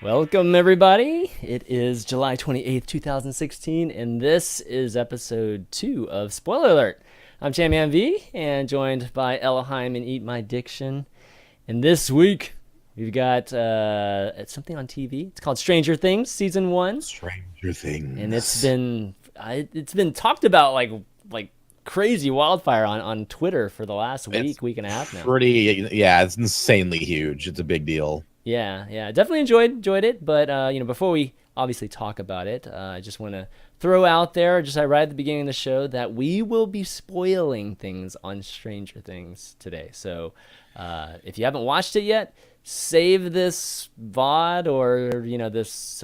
Welcome, everybody. It is July 28th, 2016, and this is episode 2 of Spoiler Alert. I'm Chamman V, and joined by Elohim and Eat My Diction. And this week, we've got something on TV. It's called Stranger Things, Season 1. Stranger Things. And it's been talked about like crazy wildfire on Twitter for the last week and a half now. It's insanely huge. It's a big deal. Yeah, definitely enjoyed it. But before we obviously talk about it, I just want to throw out there, right at the beginning of the show, that we will be spoiling things on Stranger Things today. So if you haven't watched it yet, save this VOD or this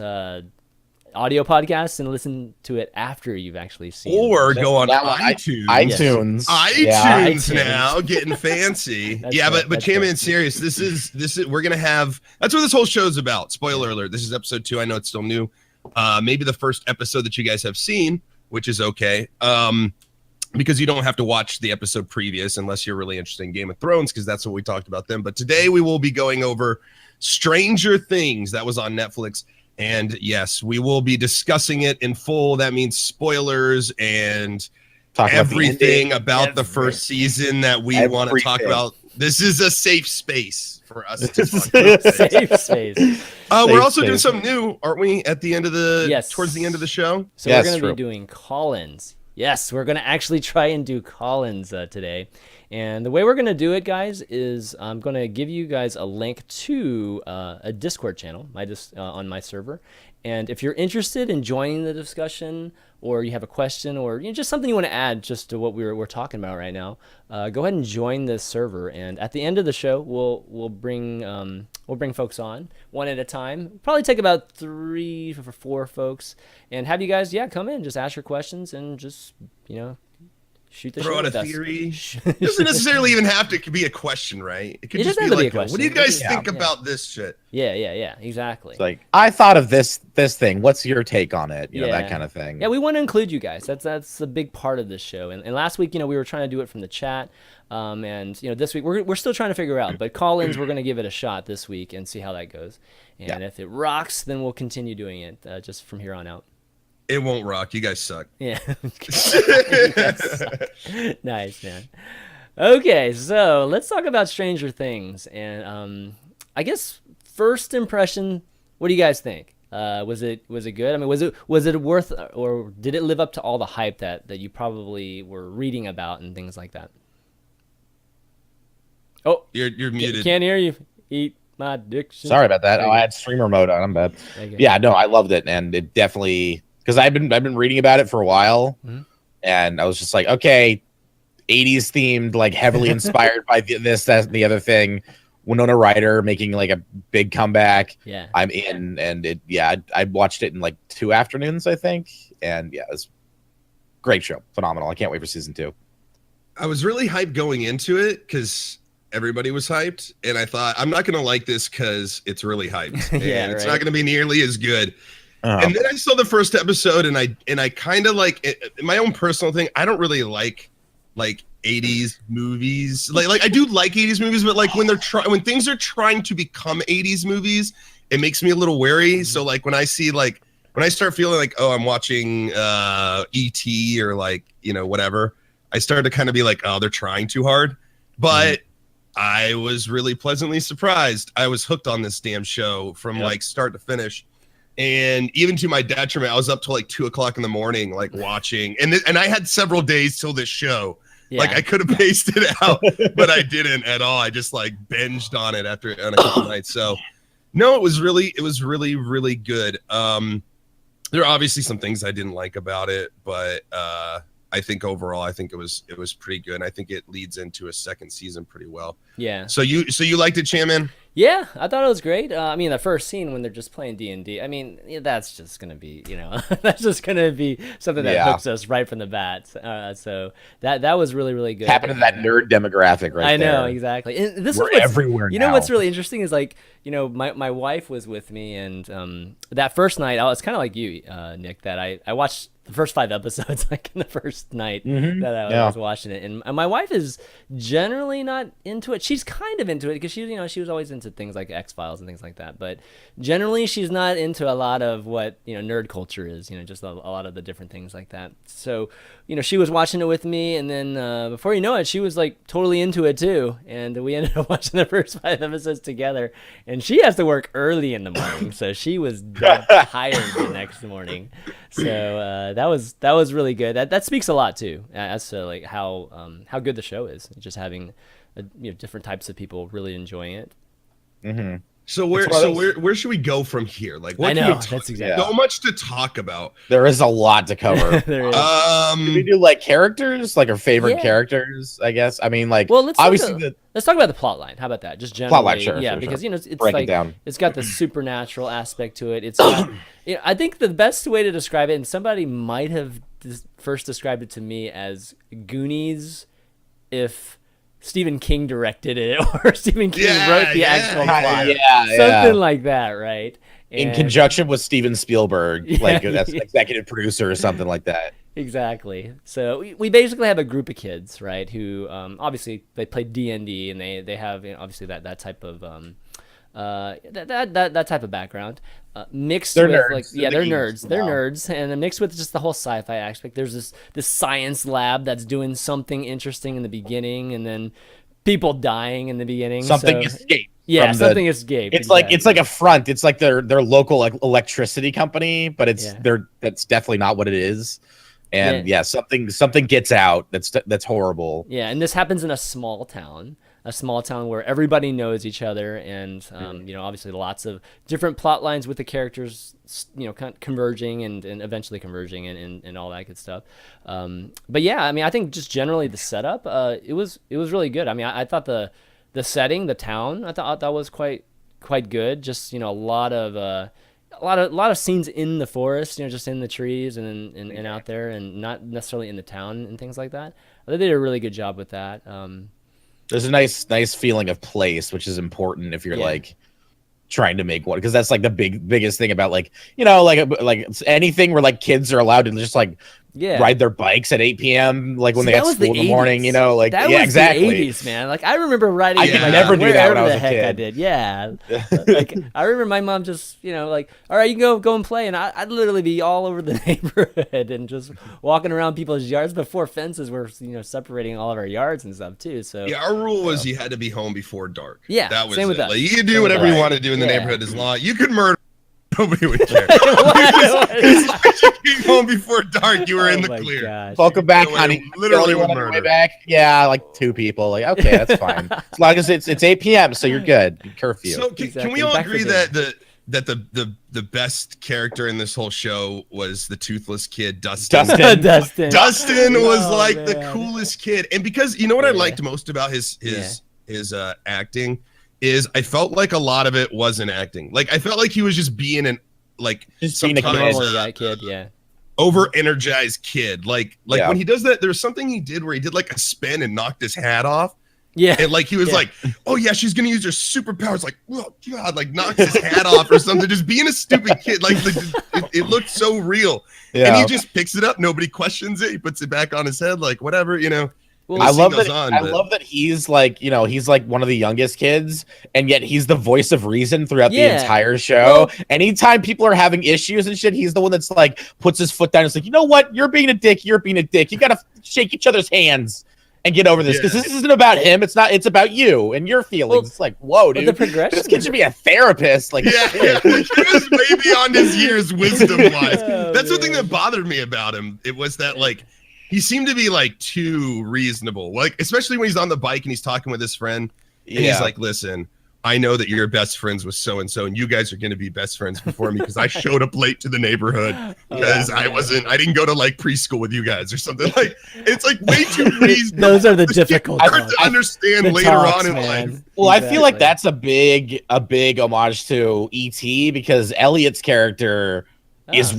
audio podcast and listen to it after you've actually seen it. Or go on iTunes. iTunes. iTunes now, getting fancy. But Chamman, serious. This is we're gonna have. That's what this whole show's about. Spoiler alert. This is episode 2. I know it's still new. Maybe the first episode that you guys have seen, which is okay. Because you don't have to watch the episode previous unless you're really interested in Game of Thrones, because that's what we talked about then. But today we will be going over Stranger Things that was on Netflix. And yes, we will be discussing it in full. That means spoilers and everything about the first season that we want to talk about. This is a safe space for us to talk about. Safe space. We're also doing something new, aren't we? At the end of towards the end of the show. So we're going to be doing call-ins. Yes, we're going to actually try and do call-ins today. And the way we're going to do it, guys, is I'm going to give you guys a link to a Discord channel on my server. And if you're interested in joining the discussion, or you have a question, or just something you want to add just to what we're talking about right now, go ahead and join this server. And at the end of the show, we'll bring folks on one at a time. Probably take about 3 or 4 folks, and have you guys come in, just ask your questions, and just shoot the throw shit out with a us. theory. It doesn't necessarily even have to be a question, right? It could just be like, what do you guys think about this shit? Yeah, exactly. It's like, I thought of this thing. What's your take on it? That kind of thing. Yeah, we want to include you guys. That's a big part of this show. And last week, we were trying to do it from the chat. And this week we're still trying to figure out. But call-ins, we're going to give it a shot this week and see how that goes. And if it rocks, then we'll continue doing it just from here on out. It won't rock. You guys suck. Yeah. Nice, man. Okay, so let's talk about Stranger Things. And I guess first impression, what do you guys think? Was it good? I mean, was it worth, or did it live up to all the hype that you probably were reading about and things like that? Oh, you're muted. Can't hear you. Eat my diction. Sorry about that. I had streamer mode on. I'm bad. Yeah, no, I loved it, and it definitely, because I've been reading about it for a while, and I was just like, okay, 80s themed, like heavily inspired by this, that, and the other thing. Winona Ryder making like a big comeback. Yeah, I'm in, and I watched it in like 2 afternoons, I think, and it was great show, phenomenal. I can't wait for season 2. I was really hyped going into it because everybody was hyped, and I thought, I'm not gonna like this because it's really hyped, and it's not gonna be nearly as good. And then I saw the first episode, and I kind of like my own personal thing. I don't really like 80s movies. Like I do like 80s movies, but like when things are trying to become 80s movies, it makes me a little wary. So like when I start feeling like, oh, I'm watching E.T. or like, whatever, I start to kind of be like, oh, they're trying too hard. But I was really pleasantly surprised. I was hooked on this damn show from like start to finish. And even to my detriment, I was up till like 2 o'clock in the morning, like watching. And I had several days till this show. Yeah. Like I could have paced it out, but I didn't at all. I just like binged on it on a couple nights. So no, it was really, really good. There are obviously some things I didn't like about it, but I think overall, it was pretty good. And I think it leads into a second season pretty well. Yeah. So you liked it, Chamman? Yeah, I thought it was great. I mean, the first scene when they're just playing D&D, I mean, that's just gonna be, that's just gonna be something that hooks us right from the bat. So that was really, really good. Happened to that nerd demographic right there. I know, exactly. And this We're is everywhere now. What's really interesting is like, my wife was with me, and that first night, I was kind of like you, Nick, that I watched the first 5 episodes like in the first night that I was watching it, and my wife is generally not into it. She's kind of into it because she was always into things like X-Files and things like that, but generally she's not into a lot of what nerd culture is, just a lot of the different things like that. So she was watching it with me, and then before you know it, she was like totally into it too, and we ended up watching the first 5 episodes together. And she has to work early in the morning, so she was dead tired the next morning. So that was really good. That speaks a lot too, as to like how good the show is. Just having different types of people really enjoying it. Mm-hmm. So where should we go from here? Like, what I know that's exactly so much to talk about. There is a lot to cover. There is. Can we do like characters, like our favorite characters? I guess. I mean, like, well, obviously let's talk about the plot line. How about that? Just generally, plot line, sure, because sure. it's break like it down. It's got the supernatural aspect to it. It's got, I think the best way to describe it, and somebody might have first described it to me as Goonies, if Stephen King directed it or Stephen King wrote the actual plot. Something like that, right? In conjunction with Steven Spielberg, like that's executive producer or something like that. Exactly. So we basically have a group of kids, right, who obviously they play D&D, and they have obviously that type of that type of background mixed with nerds. like they're nerds, and then mixed with just the whole sci-fi aspect. There's this science lab that's doing something interesting in the beginning, and then people dying in the beginning. Something escaped. Yeah, something escaped. It's exactly. It's like a front. It's like their local electricity company, but that's definitely not what it is. And something gets out that's horrible. Yeah, and this happens in a small town where everybody knows each other, and obviously lots of different plot lines with the characters, converging and eventually converging and all that good stuff. But yeah, I mean, I think just generally the setup, it was really good. I mean, I thought the setting, the town, I thought that was quite good. Just a lot of scenes in the forest, just in the trees and out there, and not necessarily in the town and things like that. I think they did a really good job with that. There's a nice feeling of place, which is important if you're like trying to make one, because that's like the biggest thing about like anything where like kids are allowed to just like ride their bikes at 8 p.m. like when they got school in the morning, like that was exactly. The 80s, man. Like I remember riding. I could never do that when I was a kid. I did, like I remember my mom just like, all right, you can go and play, and I'd literally be all over the neighborhood and just walking around people's yards before fences were separating all of our yards and stuff too. So our rule was you had to be home before dark. Yeah, that was same with it. us. Like, you could do whatever you want to do in the neighborhood as long you could murder. Nobody would care. As long as you came home before dark, you were in the clear. Gosh. Welcome back, honey. Literally on the way back. Yeah, like 2 people. Like, okay, that's fine. As long as it's 8 p.m., so you're good. Curfew. So can we all agree that the best character in this whole show was the toothless kid, Dustin? Dustin was the coolest kid, and because what I liked most about his acting is I felt like a lot of it wasn't acting. Like I felt like he was just being that kid, over energized kid. Like when he does that, there's something he did where he did like a spin and knocked his hat off. Yeah. And like he was like, oh yeah, she's gonna use her superpowers. Like, oh god, like knocks his hat off or something. Just being a stupid kid. Like it looked so real. Yeah. And he just picks it up. Nobody questions it. He puts it back on his head. Like whatever, Well, I love that he's like, he's like one of the youngest kids, and yet he's the voice of reason throughout the entire show. Anytime people are having issues and shit, he's the one that's like puts his foot down. It's like, you know what? You're being a dick. You're being a dick. You got to shake each other's hands and get over this, because this isn't about him. It's not. It's about you and your feelings. Well, it's like, whoa, dude. The progression. This kid should be a therapist. Like, he was way beyond his years, wisdom wise. That's the thing that bothered me about him. It was that like. He seemed to be like too reasonable, like especially when he's on the bike and he's talking with his friend, and he's like, "Listen, I know that you're best friends with so and so, and you guys are going to be best friends before me because I showed up late to the neighborhood because I didn't go to like preschool with you guys or something. Like it's like way too reasonable. Those are the difficult hard to understand later on in life. Well, exactly. I feel like that's a big homage to E.T. because Elliot's character is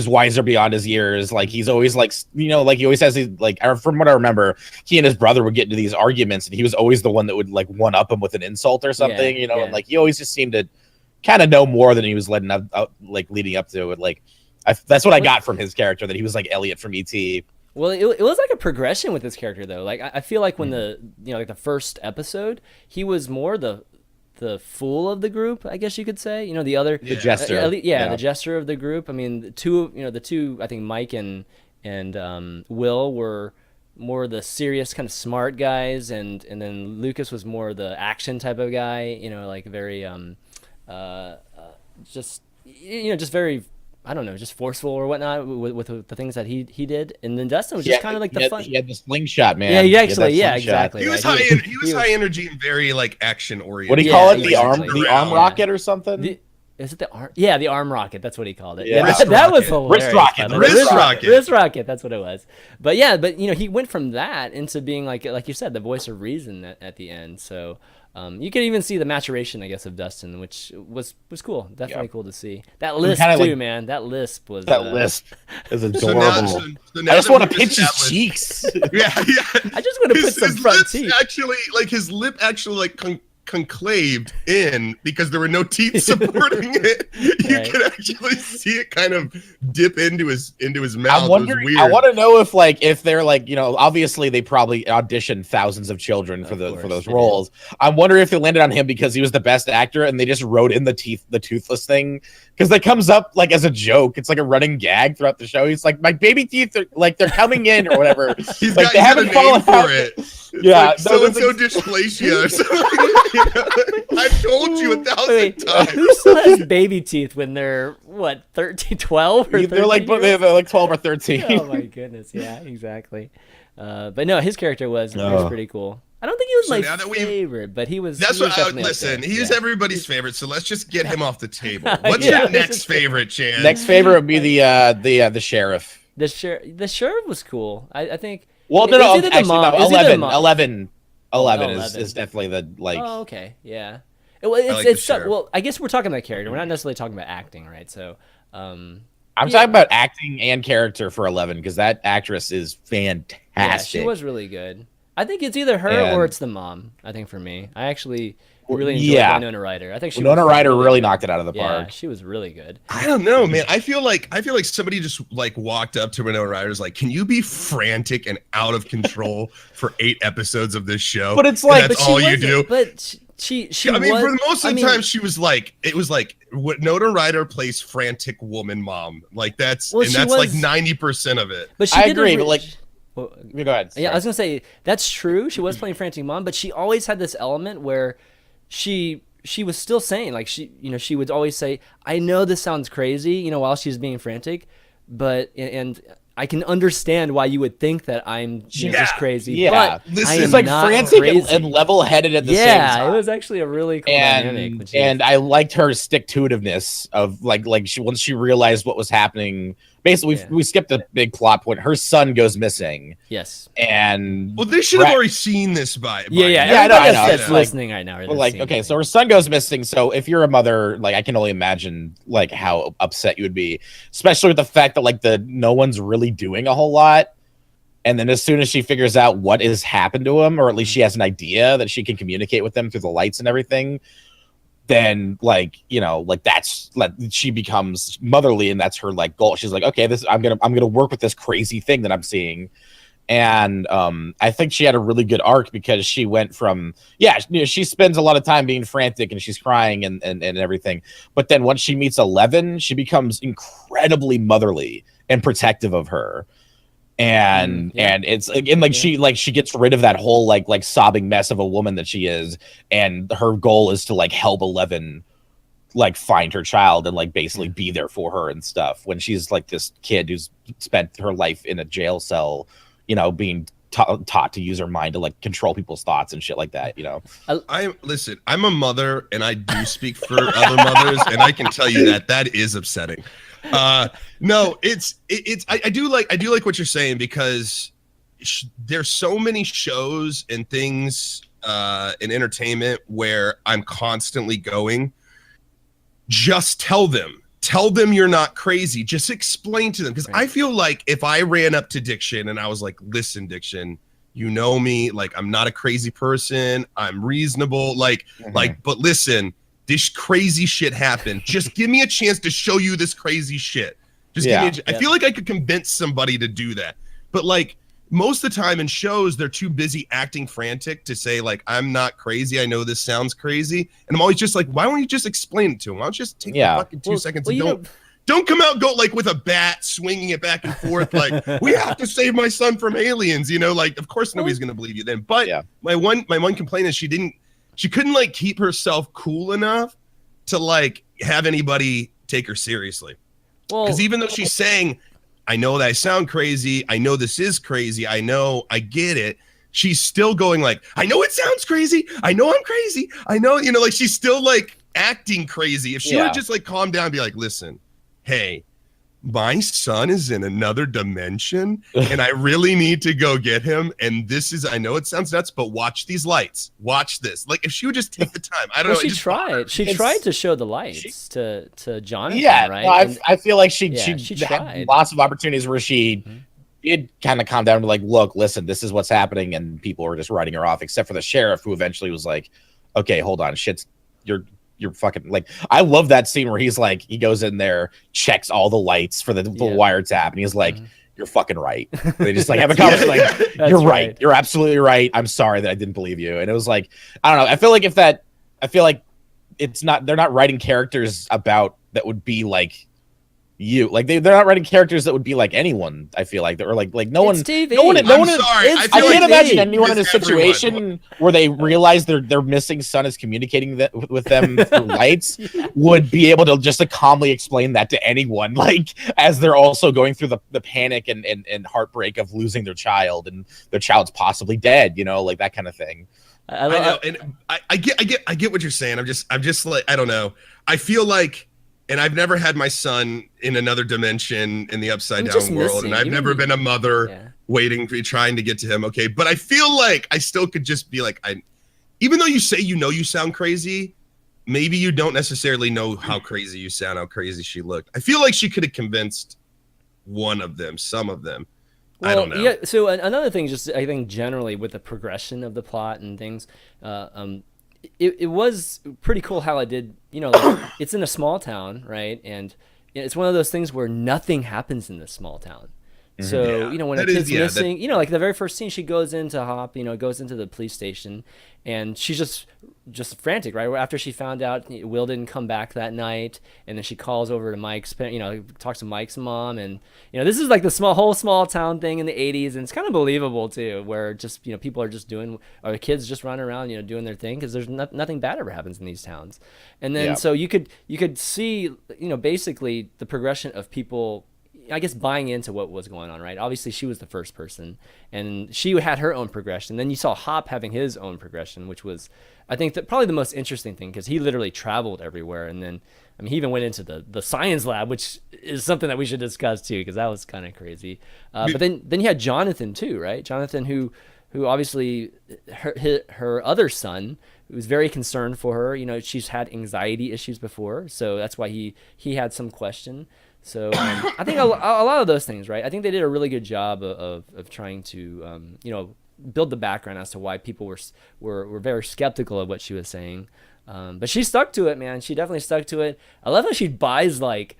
wiser beyond his years. Like he's always like, you know, like he always has these, like, from what I remember, he and his brother would get into these arguments and he was always the one that would like one up him with an insult or something, you know, and like he always just seemed to kind of know more than he was leading up to it. Like that's what I got from his character, that he was like Elliot from E.T. Well, it was like a progression with his character though. Like I feel like when like the first episode, he was more the fool of the group, I guess you could say. You know, the jester. The jester of the group. I mean, the two, I think Mike and Will were more the serious kind of smart guys, and then Lucas was more the action type of guy, you know, like very just very, I don't know, just forceful or whatnot with the things that he did. And then Dustin was just kind of like the fun. He had the slingshot, man. Yeah, exactly. He was high energy and very like action oriented. What do you call it? The arm rocket or something? Is it the arm? Yeah, the arm rocket. That's what he called it. Yeah, that was hilarious. Wrist rocket. That's what it was. But you know, he went from that into being like you said, the voice of reason at the end. So you could even see the maturation, I guess, of Dustin, which was cool. Definitely cool to see. That lisp too, man. That lisp was lisp is adorable. So I just want to pinch his cheeks. Yeah. I just want to put some front teeth. Actually, like his lip actually like conclaved in because there were no teeth supporting it. You could actually see it kind of dip into his mouth. I'm wondering, I want to know if they're like, you know, obviously they probably auditioned thousands of children for those roles. I'm wondering if they landed on him because he was the best actor and they just wrote in the toothless thing, because that comes up like as a joke. It's like a running gag throughout the show. He's like, my baby teeth are like, they're coming in or whatever. They haven't fallen out. Like so-and-so dysplasia or something. You know? I've told you 1,000 times. Who still has baby teeth when they're, 13, 12 or 13? They're like 12 or 13. Oh my goodness, yeah, exactly. But no, his character was pretty cool. I don't think he was my favorite, but he was. That's what I would listen. He's everybody's favorite, so let's just get him off the table. What's your next favorite, Chan? Next favorite would be the sheriff. The sheriff was cool. I think. Well, no, actually, no. 11 is definitely the like. Oh, okay, yeah. Well, I guess we're talking about character. We're not necessarily talking about acting, right? So, I'm talking about acting and character for 11 because that actress is fantastic. Yeah, she was really good. I think it's either her or it's the mom. I think for me, I actually really enjoyed Winona Ryder. I think Winona Ryder really knocked it out of the park. Yeah, she was really good. I don't know, man. I feel like somebody just like walked up to Winona Ryder's like, "Can you be frantic and out of control for 8 episodes of this show?" But it's like that's all you do. But she I mean, for most of the time, she was like, it was like Winona Ryder plays frantic woman mom. Like that's like 90% of it. But I agree, but like. Well, go ahead. Yeah, I was gonna say that's true. She was playing frantic mom, but she always had this element where she was still saying, like, she would always say, "I know this sounds crazy," you know, while she's being frantic, but and I can understand why you would think that I'm just crazy. Yeah, but this is like frantic and level-headed at the same time. Yeah, it was actually a really cool dynamic. And I liked her stick-to-itiveness of like once she realized what was happening. Basically, we skipped a big plot point. Her son goes missing. Yes. And they should have already seen this by. I know. That's listening right now. So her son goes missing. So if you're a mother, like I can only imagine like how upset you would be, especially with the fact that like no one's really doing a whole lot. And then as soon as she figures out what has happened to him, or at least she has an idea that she can communicate with them through the lights and everything, then like, you know, like that's like she becomes motherly and that's her like goal. She's like, okay, I'm gonna work with this crazy thing that I'm seeing. And I think she had a really good arc because she went from she spends a lot of time being frantic and she's crying and everything, but then once she meets 11, she becomes incredibly motherly and protective of her. And it's again like she gets rid of that whole like sobbing mess of a woman that she is, and her goal is to like help 11 like find her child and like basically be there for her and stuff when she's like this kid who's spent her life in a jail cell, you know, being taught to use her mind to like control people's thoughts and shit like that, you know. Listen, I'm a mother and I do speak for other mothers, and I can tell you that is upsetting. No, I do like what you're saying, because there's so many shows and things in entertainment where I'm constantly going, just tell them you're not crazy. Just explain to them. Because I feel like if I ran up to Diction and I was like, listen, Diction, you know me, like, I'm not a crazy person. I'm reasonable. Like, but listen, this crazy shit happened. Just give me a chance to show you this crazy shit. Just give me I feel like I could convince somebody to do that. But like, most of the time in shows, they're too busy acting frantic to say, like, I'm not crazy. I know this sounds crazy. And I'm always just like, why don't you just explain it to them? Why don't you just take fucking 2 seconds and don't come out and go like with a bat, swinging it back and forth. Like, we have to save my son from aliens, you know, like, of course nobody's going to believe you then. But my one complaint is she couldn't like keep herself cool enough to like have anybody take her seriously. Well, because even though she's saying, I know that I sound crazy, I know this is crazy, I know, I get it, she's still going like, I know it sounds crazy, I know I'm crazy, I know, you know, like, she's still like acting crazy. If she would just like calm down and be like, listen, hey, my son is in another dimension and I really need to go get him. And this is, I know it sounds nuts, but watch these lights. Watch this. Like, if she would just take the time, I don't know. She tried. She tried to show the lights to Jonathan, right? No, I feel like she had lots of opportunities where she did kind of calm down and be like, look, listen, this is what's happening. And people were just writing her off, except for the sheriff, who eventually was like, okay, hold on, you're fucking, like, I love that scene where he's like, he goes in there, checks all the lights for the wiretap, and he's like, you're fucking right. They just like have a conversation like, you're right. You're absolutely right. I'm sorry that I didn't believe you. And it was like, I don't know. I feel like they're not writing characters about that would be like you. Like they're not writing characters that would be like anyone. I feel like they're like no one. Sorry. I can't imagine anyone in a situation where they realize their missing son is communicating with them through lights would be able to just calmly explain that to anyone. Like, as they're also going through the panic and heartbreak of losing their child, and their child's possibly dead. You know, like that kind of thing. I know, and I get what you're saying. I'm just like, I don't know. I feel like. And I've never had my son in another dimension in the upside down world. And I've never been a mother trying to get to him. Okay. But I feel like I still could just be like, even though you say, you sound crazy, maybe you don't necessarily know how crazy you sound, how crazy she looked. I feel like she could have convinced some of them. Well, I don't know. Yeah. So another thing, just I think generally with the progression of the plot and things, it was pretty cool how it did, you know, like, it's in a small town, right? And it's one of those things where nothing happens in this small town. So, you know, when a kid's missing, you know, like the very first scene, she goes into Hop, you know, goes into the police station, and she's just frantic, right? After she found out Will didn't come back that night, and then she calls over to Mike's, you know, talks to Mike's mom, and, you know, this is like the whole small town thing in the 80s, and it's kind of believable too, where just, you know, people are just or the kids just running around, you know, doing their thing, because there's nothing bad ever happens in these towns. And then so you could see, you know, basically the progression of people, I guess, buying into what was going on, right? Obviously, she was the first person, and she had her own progression. Then you saw Hop having his own progression, which was, I think, probably the most interesting thing, because he literally traveled everywhere. And then, I mean, he even went into the science lab, which is something that we should discuss too, because that was kind of crazy. But then you had Jonathan too, right? Jonathan, who obviously her other son, who was very concerned for her. You know, she's had anxiety issues before, so that's why he had some question. So I think a lot of those things, right? I think they did a really good job of trying to, you know, build the background as to why people were very skeptical of what she was saying. But she stuck to it, man. She definitely stuck to it. I love how she buys like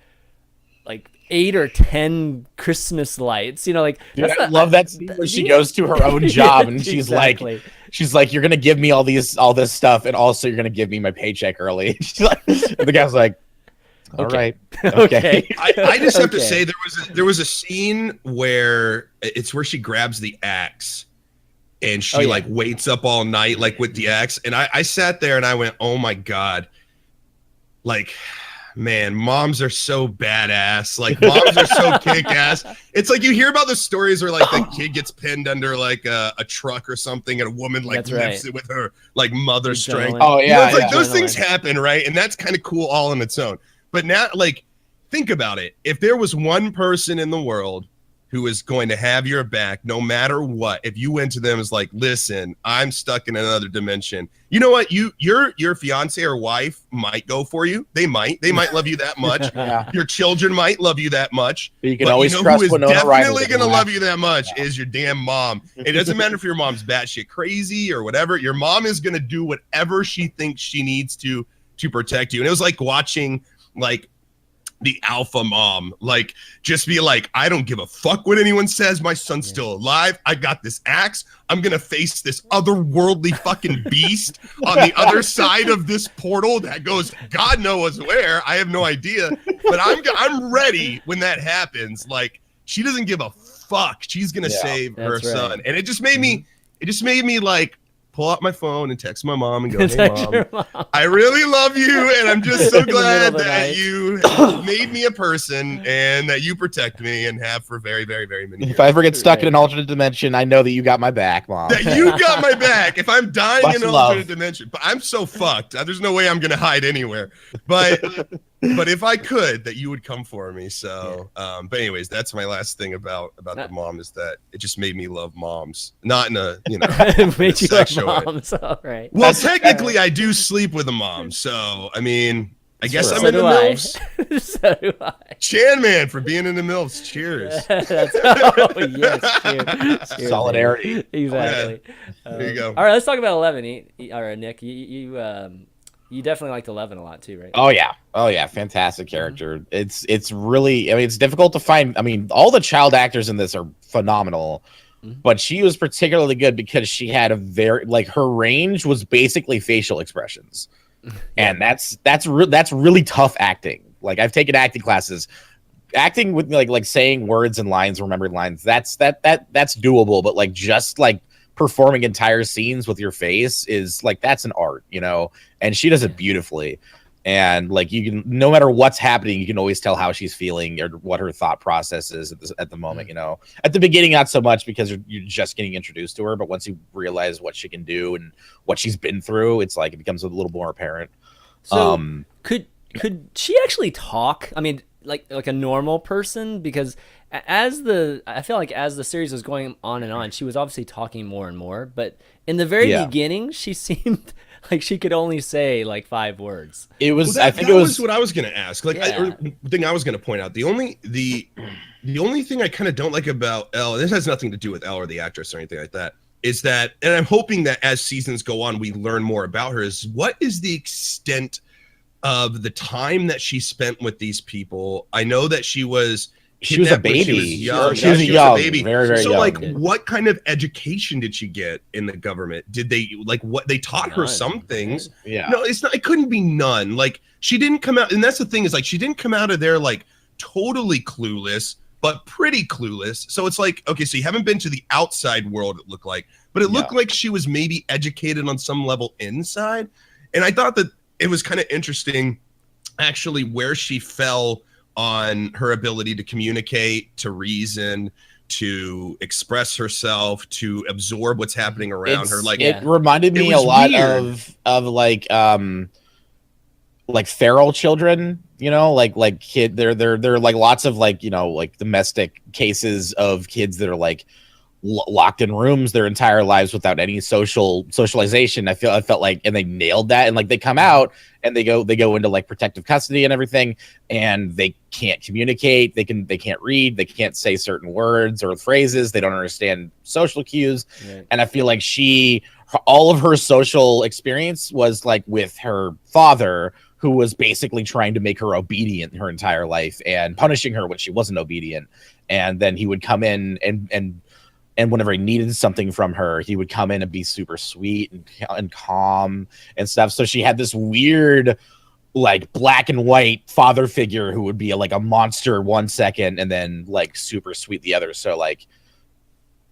8 or 10 Christmas lights. You know, like, dude, I love that scene where she goes to her own job and she's like, you're gonna give me all this stuff, and also you're gonna give me my paycheck early. She's like, and the guy's like, all right. Okay. I just have to say there was a scene where she grabs the axe and she like waits up all night, like with the axe. And I sat there and I went, oh my God. Like, Man, moms are so badass. Like moms are so kick-ass. It's like you hear about the stories where like the kid gets pinned under like a truck or something, and a woman like lifts it with her like mother strength. Oh yeah, you know, it's like those things happen, right? And that's kind of cool all on its own. But now, like, think about it. If there was one person in the world who is going to have your back no matter what, if you went to them as like, listen, I'm stuck in another dimension, you know what, your fiance or wife might go for you. They might love you that much. Your children might love you that much. But you can always trust who is definitely going to love you that much is your damn mom. It doesn't matter if your mom's batshit crazy or whatever. Your mom is going to do whatever she thinks she needs to protect you. And it was like watching like the alpha mom, like, just be like, I don't give a fuck what anyone says. My son's still alive. I got this axe. I'm gonna face this otherworldly fucking beast on the other side of this portal that goes God knows where. I have no idea, but I'm ready when that happens. Like, she doesn't give a fuck. She's gonna save her son, and it just made me. It just made me like pull out my phone and text my mom and go, hey, mom, I really love you, and I'm just so glad that you made me a person and that you protect me and have for very, very, very many years. If I ever get stuck in an alternate dimension, I know that you got my back, Mom. That you got my back. If I'm dying in an alternate dimension, but I'm so fucked. There's no way I'm going to hide anywhere. But if I could, that you would come for me. So, but anyways, that's my last thing about the mom, is that it just made me love moms, not in a made you love moms. All right. Well, technically, I do sleep with a mom, so I mean, I guess I'm in the MILFs. So do I. Chan Man for being in the MILFs. Cheers. Cheers. Solidarity. Man. Exactly. There you go. All right, let's talk about 11. All right, Nick, you definitely liked 11 a lot too, right? Oh yeah, fantastic character. It's really, I mean, it's difficult to find. I mean, all the child actors in this are phenomenal, but she was particularly good because she had a very, like, her range was basically facial expressions, and that's really tough acting. Like, I've taken acting classes. Acting with like saying words and lines, remembered lines, that's doable, but like just like performing entire scenes with your face is like, that's an art, you know, and she does it beautifully. And like, you can, no matter what's happening, you can always tell how she's feeling or what her thought process is at the moment. You know, at the beginning, not so much because you're just getting introduced to her, but once you realize what she can do and what she's been through, it's like, it becomes a little more apparent. So could she actually talk? I mean, like a normal person, because I feel like as the series was going on and on, she was obviously talking more and more, but in the very beginning, she seemed like she could only say like 5 words. It was, I think it was what I was going to ask. Like, the thing I was going to point out, the only thing I kind of don't like about Elle, and this has nothing to do with Elle or the actress or anything like that, is that, and I'm hoping that as seasons go on, we learn more about her, is what is the extent of the time that she spent with these people. I know that she was a baby. She was young. She was a baby. Very, very young. So, like, what kind of education did she get in the government? Did they, like, what they taught her some things? Yeah. No, it's not. It couldn't be none. Like, she didn't come out, and that's the thing, is like, she didn't come out of there like totally clueless, but pretty clueless. So it's like, okay, so you haven't been to the outside world, it looked like, but it looked like she was maybe educated on some level inside. And I thought that it was kind of interesting, actually, where she fell on her ability to communicate, to reason, to express herself, to absorb what's happening around her. Like, it reminded me a lot of like feral children, you know, like kid. There are like lots of like, you know, like domestic cases of kids that are like locked in rooms their entire lives without any socialization. I felt like, and they nailed that. And like, they come out and they go into like protective custody and everything, and they can't communicate. They can't read. They can't say certain words or phrases. They don't understand social cues. Right. And I feel like all of her social experience was like with her father, who was basically trying to make her obedient her entire life and punishing her when she wasn't obedient. And then he would come in and whenever he needed something from her, he would come in and be super sweet and calm and stuff. So she had this weird, like, black and white father figure who would be like a monster 1 second and then like super sweet the other. So like,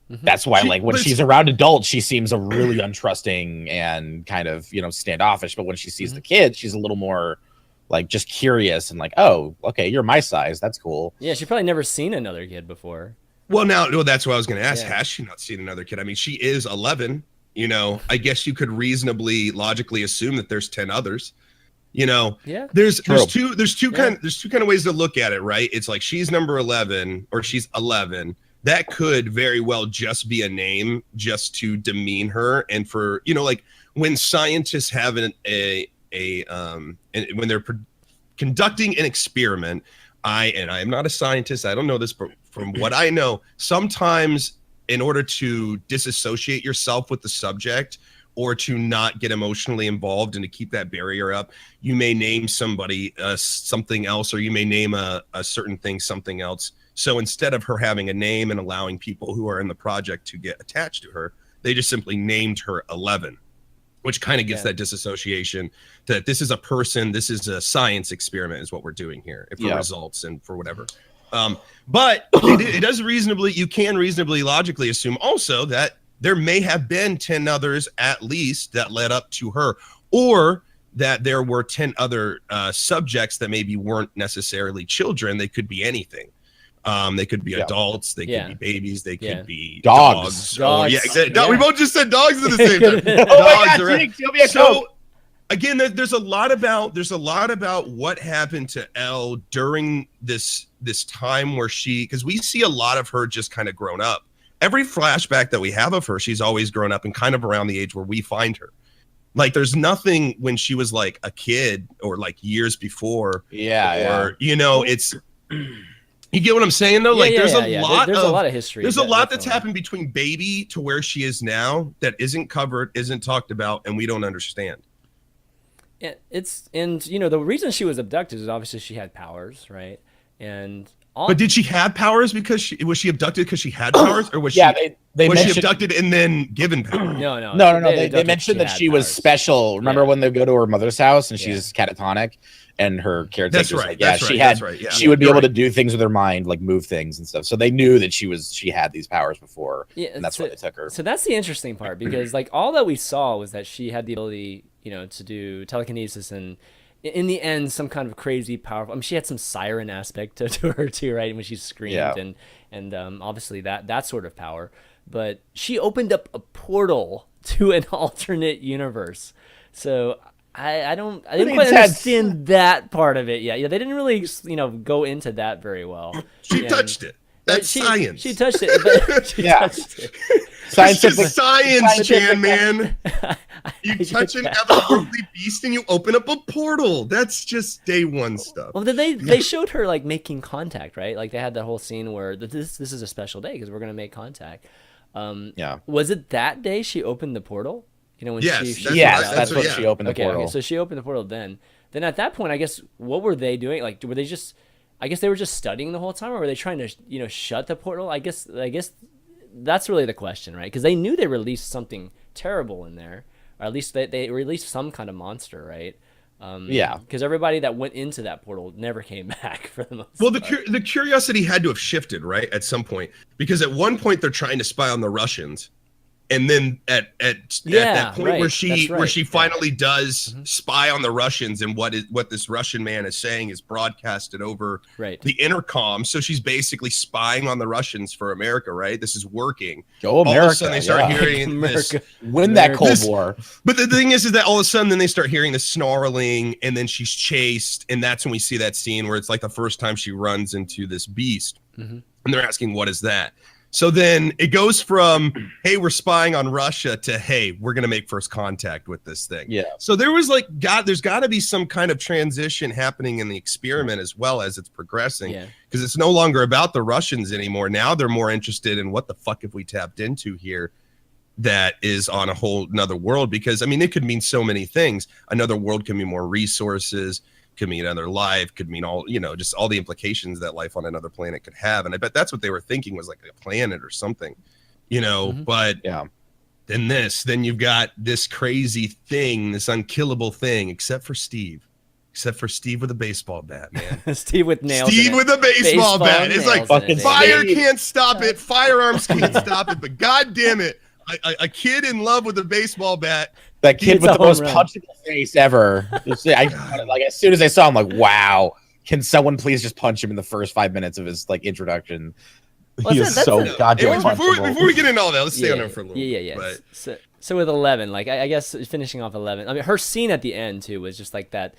that's why, like, when she's around adults, she seems a really untrusting and kind of, you know, standoffish. But when she sees the kids, she's a little more like just curious and like, oh, okay, you're my size. That's cool. Yeah, she probably never seen another kid before. Well, that's what I was going to ask. Has she not seen another kid? I mean, she is 11. You know, I guess you could reasonably, logically assume that there's 10 others. You know, there's two kind of ways to look at it, right? It's like she's number 11 or she's 11. That could very well just be a name just to demean her, and for, you know, like when scientists have when they're conducting an experiment. I am not a scientist. I don't know this, but from what I know, sometimes in order to disassociate yourself with the subject or to not get emotionally involved and to keep that barrier up, you may name somebody something else, or you may name a certain thing something else. So instead of her having a name and allowing people who are in the project to get attached to her, they just simply named her 11. Which kind of gets that disassociation that this is a person, this is a science experiment is what we're doing here for results and for whatever. But you can reasonably logically assume also that there may have been 10 others at least that led up to her, or that there were 10 other subjects that maybe weren't necessarily children. They could be anything. They could be adults, they could be babies, they could be dogs. Oh, yeah, exactly. We both just said dogs at the same time. So again, there's a lot about what happened to Elle during this time where because we see a lot of her just kind of grown up. Every flashback that we have of her, she's always grown up and kind of around the age where we find her. Like there's nothing when she was like a kid or like years before. You know, it's. You get what I'm saying though? There's a lot of history. There's a lot that's happened between baby to where she is now that isn't covered, isn't talked about, and we don't understand. Yeah, and you know, the reason she was abducted is obviously she had powers, right? But did she have powers because was she abducted because she had powers, or was she abducted and then given powers? No. They mentioned that she was special. Remember when they go to her mother's house and she's catatonic? And her caretaker's she would be able to do things with her mind, like move things and stuff. So they knew that she had these powers before, and that's why they took her. So that's the interesting part, because like all that we saw was that she had the ability, you know, to do telekinesis, and in the end, some kind of crazy powerful. I mean, she had some siren aspect to her too, right? When she screamed, and obviously that sort of power. But she opened up a portal to an alternate universe. So. I didn't quite understand that part of it yet. Yeah, they didn't really, you know, go into that very well. She touched it. That's science. She touched it. But touched it. Science, Jan, man. You touch an otherworldly beast and you open up a portal. That's just day one stuff. Well, they showed her like making contact, right? Like they had that whole scene where this is a special day because we're gonna make contact. Was it that day she opened the portal? You know, when that's what she opened the portal. Okay, so she opened the portal then. Then at that point, I guess, what were they doing? Like, were they just, I guess they were just studying the whole time, or were they trying to, you know, shut the portal? I guess that's really the question, right? Because they knew they released something terrible in there, or at least they released some kind of monster, right? Because everybody that went into that portal never came back for the most part. The curiosity had to have shifted, right, at some point, because at one point they're trying to spy on the Russians. And then at that point where she finally does spy on the Russians, and what this Russian man is saying is broadcasted over the intercom. So she's basically spying on the Russians for America, right? This is working. Go America! All of a sudden they start hearing this. Win that Cold War. But the thing is that all of a sudden then they start hearing the snarling, and then she's chased, and that's when we see that scene where it's like the first time she runs into this beast, and they're asking, "What is that?" So then it goes from, hey, we're spying on Russia to, hey, we're going to make first contact with this thing. Yeah. So there was like, there's got to be some kind of transition happening in the experiment as well as it's progressing. Because it's no longer about the Russians anymore. Now they're more interested in what the fuck have we tapped into here that is on a whole another world. Because, I mean, it could mean so many things. Another world can mean more resources, could mean another life, could mean all, you know, just all the implications that life on another planet could have. And I bet that's what they were thinking, was like a planet or something, you know. But then you've got this crazy thing, this unkillable thing, except for Steve with a baseball bat, man. Steve with nails. Steve with a baseball bat. It's like fire can't stop it, firearms can't stop it, but god damn it, a kid in love with a baseball bat. That kid with the most punchable face ever. Like as soon as I saw him, like, wow, can someone please just punch him in the first 5 minutes of his like introduction? Well, he is so goddamn punchable. Before we get into all that, let's stay on him for a little. Yeah. But... So with 11, like I guess finishing off 11. I mean, her scene at the end too was just like that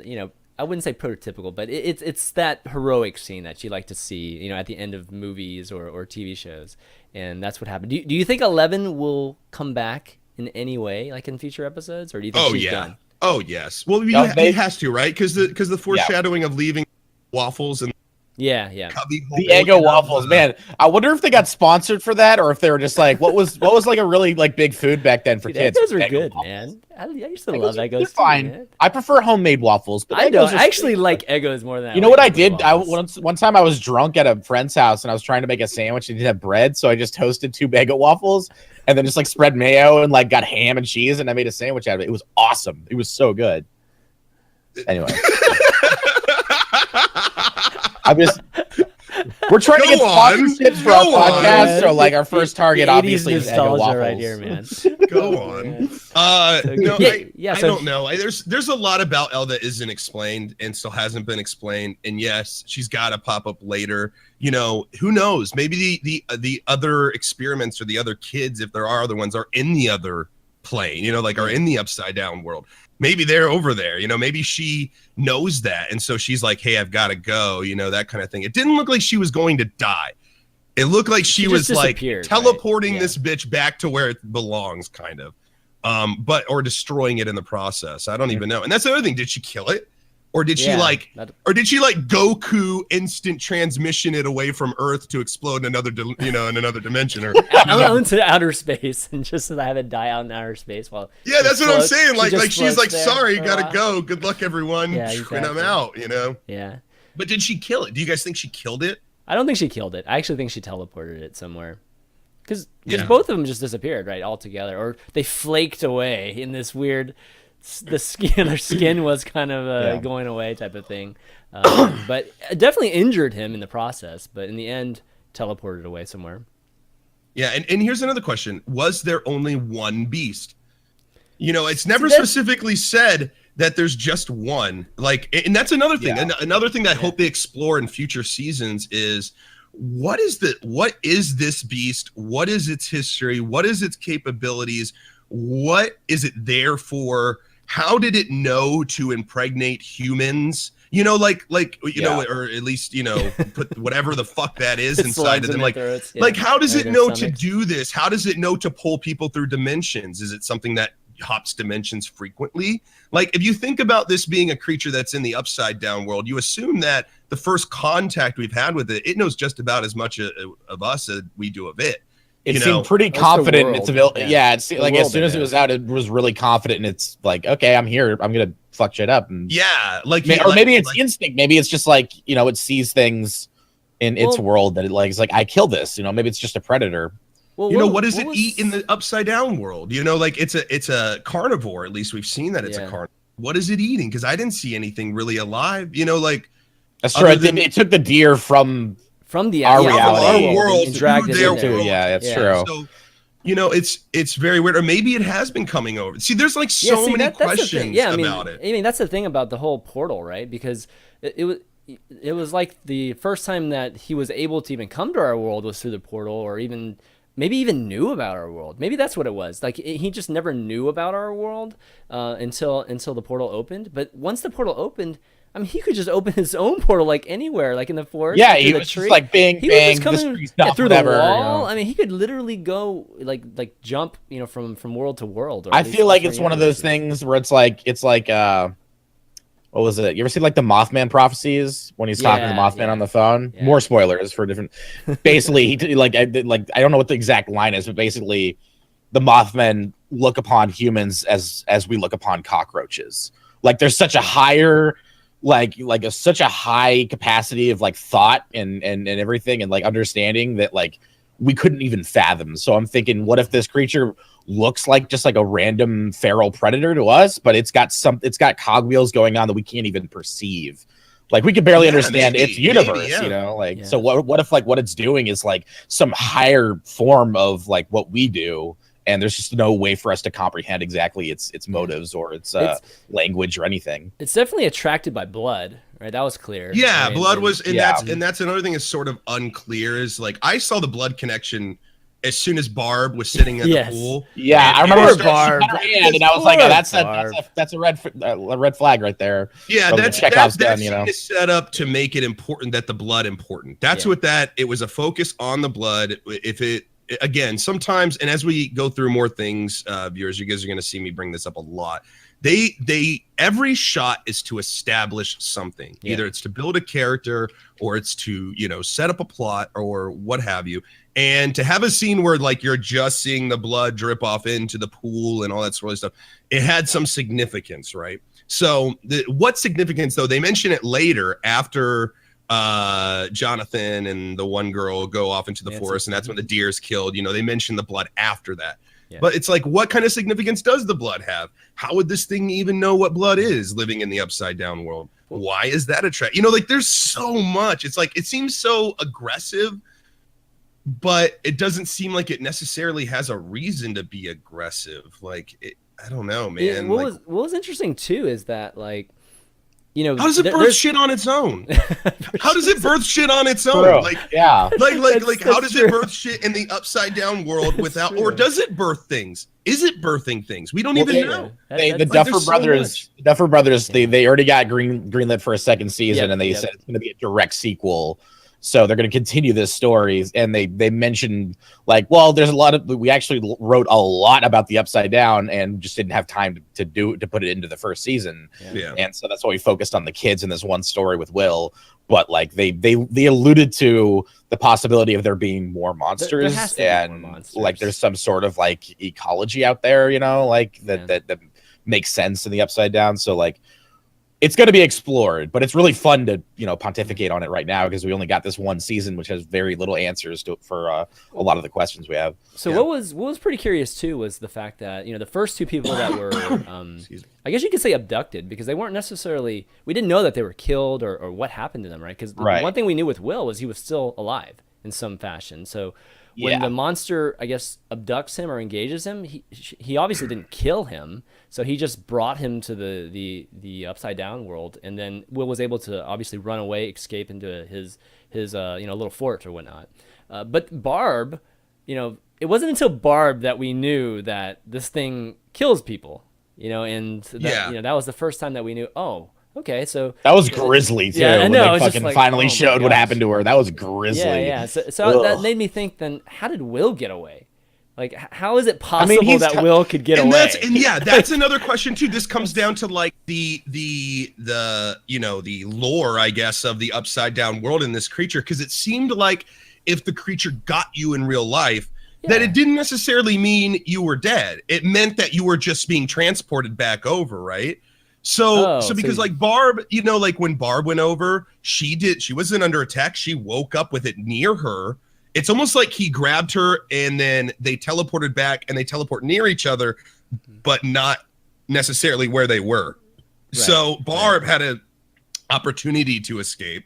you know. I wouldn't say prototypical, but it's that heroic scene that you like to see, you know, at the end of movies or TV shows, and that's what happened. Do you think 11 will come back in any way, like in future episodes, or do you think she's done? Oh yes. Well, he has to, right? Because the foreshadowing of leaving waffles and yeah, the Eggo waffles, man. I wonder if they got sponsored for that, or if they were just like, what was like a really like big food back then for kids. Those were good, waffles. Man. I used to love Eggos. They're fine. Man. I prefer homemade waffles, but I actually like Eggos more than. You know what I did? One time I was drunk at a friend's house and I was trying to make a sandwich and didn't have bread, so I just toasted 2 Eggo waffles and then just like spread mayo and like got ham and cheese and I made a sandwich out of it. It was awesome. It was so good. Anyway. We're trying to get sponsorships for our podcast, so like our first target obviously is Eggo waffles. Right here, man. Go on. I don't know. There's a lot about Elle that isn't explained and still hasn't been explained. And yes, she's got to pop up later. You know, who knows? Maybe the other experiments or the other kids, if there are other ones, are in the other plane. You know, like are in the upside down world. Maybe they're over there, you know, maybe she knows that. And so she's like, hey, I've got to go, you know, that kind of thing. It didn't look like she was going to die. It looked like she was like teleporting this bitch back to where it belongs, kind of. Or destroying it in the process. I don't even know. And that's the other thing. Did she kill it? Or did she Goku instant transmission it away from Earth to explode in another, in another dimension, or out into outer space and just have it die out in outer space? Well, yeah, that's what I'm saying. Like she's like, sorry, gotta go. Good luck, everyone. Yeah, exactly. And I'm out. You know. Yeah. But did she kill it? Do you guys think she killed it? I don't think she killed it. I actually think she teleported it somewhere. Because both of them just disappeared, right, altogether, or they flaked away in this weird. Their skin was kind of going away type of thing, but it definitely injured him in the process. But in the end, teleported away somewhere. Yeah, and here's another question: was there only one beast? You know, it's never specifically said that there's just one. Like, and that's another thing. Yeah. Another thing that I hope they explore in future seasons is what is this beast? What is its history? What is its capabilities? What is it there for? How did it know to impregnate humans? You know, like you know, or at least, you know, put whatever the fuck that is inside of them. Like how does it know to do this? How does it know to pull people through dimensions? Is it something that hops dimensions frequently? Like, if you think about this being a creature that's in the upside down world, you assume that the first contact we've had with it knows just about as much of us as we do of it. It seemed pretty confident in its ability. Yeah, it's like as soon as it was out, it was really confident, and it's like, okay, I'm here. I'm gonna fuck shit up. And maybe it's instinct. Maybe it's just like, you know, it sees things in its world that it like is like, I kill this. You know, maybe it's just a predator. Well, you know, what does it eat in the upside down world? You know, like it's a carnivore. At least we've seen that it's a carnivore. What is it eating? Because I didn't see anything really alive. You know, like that's true. It took the deer from the our reality, our world, and dragged it their into. World. Yeah, that's true. So, you know, it's very weird, or maybe it has been coming over. See, there's like so many questions about it. I mean, that's the thing about the whole portal, right? Because it was like the first time that he was able to even come to our world was through the portal, or maybe even knew about our world. Maybe that's what it was. Like he just never knew about our world until the portal opened. But once the portal opened, I mean, he could just open his own portal like anywhere, like in the forest. Yeah, he was just like bang, bang, through the wall. You know? I mean, he could literally go like jump, you know, from world to world. I feel like it's one of those things where it's like what was it? You ever seen like the Mothman prophecies when he's talking to the Mothman on the phone? Yeah. More spoilers for different. Basically, he I don't know what the exact line is, but basically, the Mothman look upon humans as we look upon cockroaches. Like there's such a higher. Such a high capacity of like thought and everything and like understanding that like we couldn't even fathom. So I'm thinking, what if this creature looks like just like a random feral predator to us, but it's got cogwheels going on that we can't even perceive. Like we could barely understand its universe, maybe, yeah. you know, like, so what if like what it's doing is like some higher form of like what we do, and there's just no way for us to comprehend exactly its motives or its language or anything. It's definitely attracted by blood, right? That was clear. Yeah, right? blood was, and that's another thing is sort of unclear. Is like I saw the blood connection as soon as Barb was sitting at the pool. Yeah, I remember Barb, and I was like, oh, that's a red flag right there. Yeah, that's gun, you know, set up to make it important that the blood important. That's what it was a focus on the blood. If it again, sometimes, and as we go through more things, viewers, you guys are going to see me bring this up a lot. Every shot is to establish something. Either it's to build a character or it's to, you know, set up a plot or what have you. And to have a scene where like you're just seeing the blood drip off into the pool and all that sort of stuff, it had some significance, right? So what significance though? They mention it later after Jonathan and the one girl go off into the forest, and that's when the deer is killed. You know, they mention the blood after that. Yeah. But it's like, what kind of significance does the blood have? How would this thing even know what blood is living in the upside down world? Why is that attractive? You know, like there's so much. It's like, it seems so aggressive, but it doesn't seem like it necessarily has a reason to be aggressive. Like, I don't know, man. What was interesting too is that, like, you know, how does it birth shit on its own? How does it birth shit on its own? True. Like, yeah, like how does it birth shit in the upside down world without, or does it birth things? Is it birthing things? We don't even know. The Duffer Brothers, they already got greenlit for a second season, and they said it's going to be a direct sequel. So they're going to continue this story, and they mentioned like, well, there's we actually wrote a lot about the Upside Down and just didn't have time to put it into the first season. Yeah. And so that's why we focused on the kids in this one story with Will. But like they alluded to the possibility of there being more monsters, like there's some sort of like ecology out there, you know, like that makes sense in the Upside Down. So like, it's going to be explored, but it's really fun to, you know, pontificate on it right now because we only got this one season, which has very little answers for a lot of the questions we have. So what was pretty curious too was the fact that, you know, the first two people that were, I guess you could say abducted, because they weren't necessarily, we didn't know that they were killed or what happened to them, right? Because one thing we knew with Will was he was still alive in some fashion. So when the monster, I guess, abducts him or engages him, he obviously didn't kill him. So he just brought him to the upside down world, and then Will was able to obviously run away, escape into his you know, little fort or whatnot. But Barb, you know, it wasn't until Barb that we knew that this thing kills people, you know, and that, you know, that was the first time that we knew. Oh, okay, so that was grisly too. Yeah, I know. When they fucking finally showed what happened to her. That was grisly. Yeah. So that made me think. Then how did Will get away? Like, how is it possible that Will could get away? That's another question too. This comes down to like the you know, the lore, I guess, of the upside down world in this creature, because it seemed like if the creature got you in real life, that it didn't necessarily mean you were dead. It meant that you were just being transported back over, right? So because like Barb, you know, like when Barb went over, she wasn't under attack. She woke up with it near her. It's almost like he grabbed her and then they teleported back, and they teleport near each other, but not necessarily where they were. Right. So Barb had an opportunity to escape.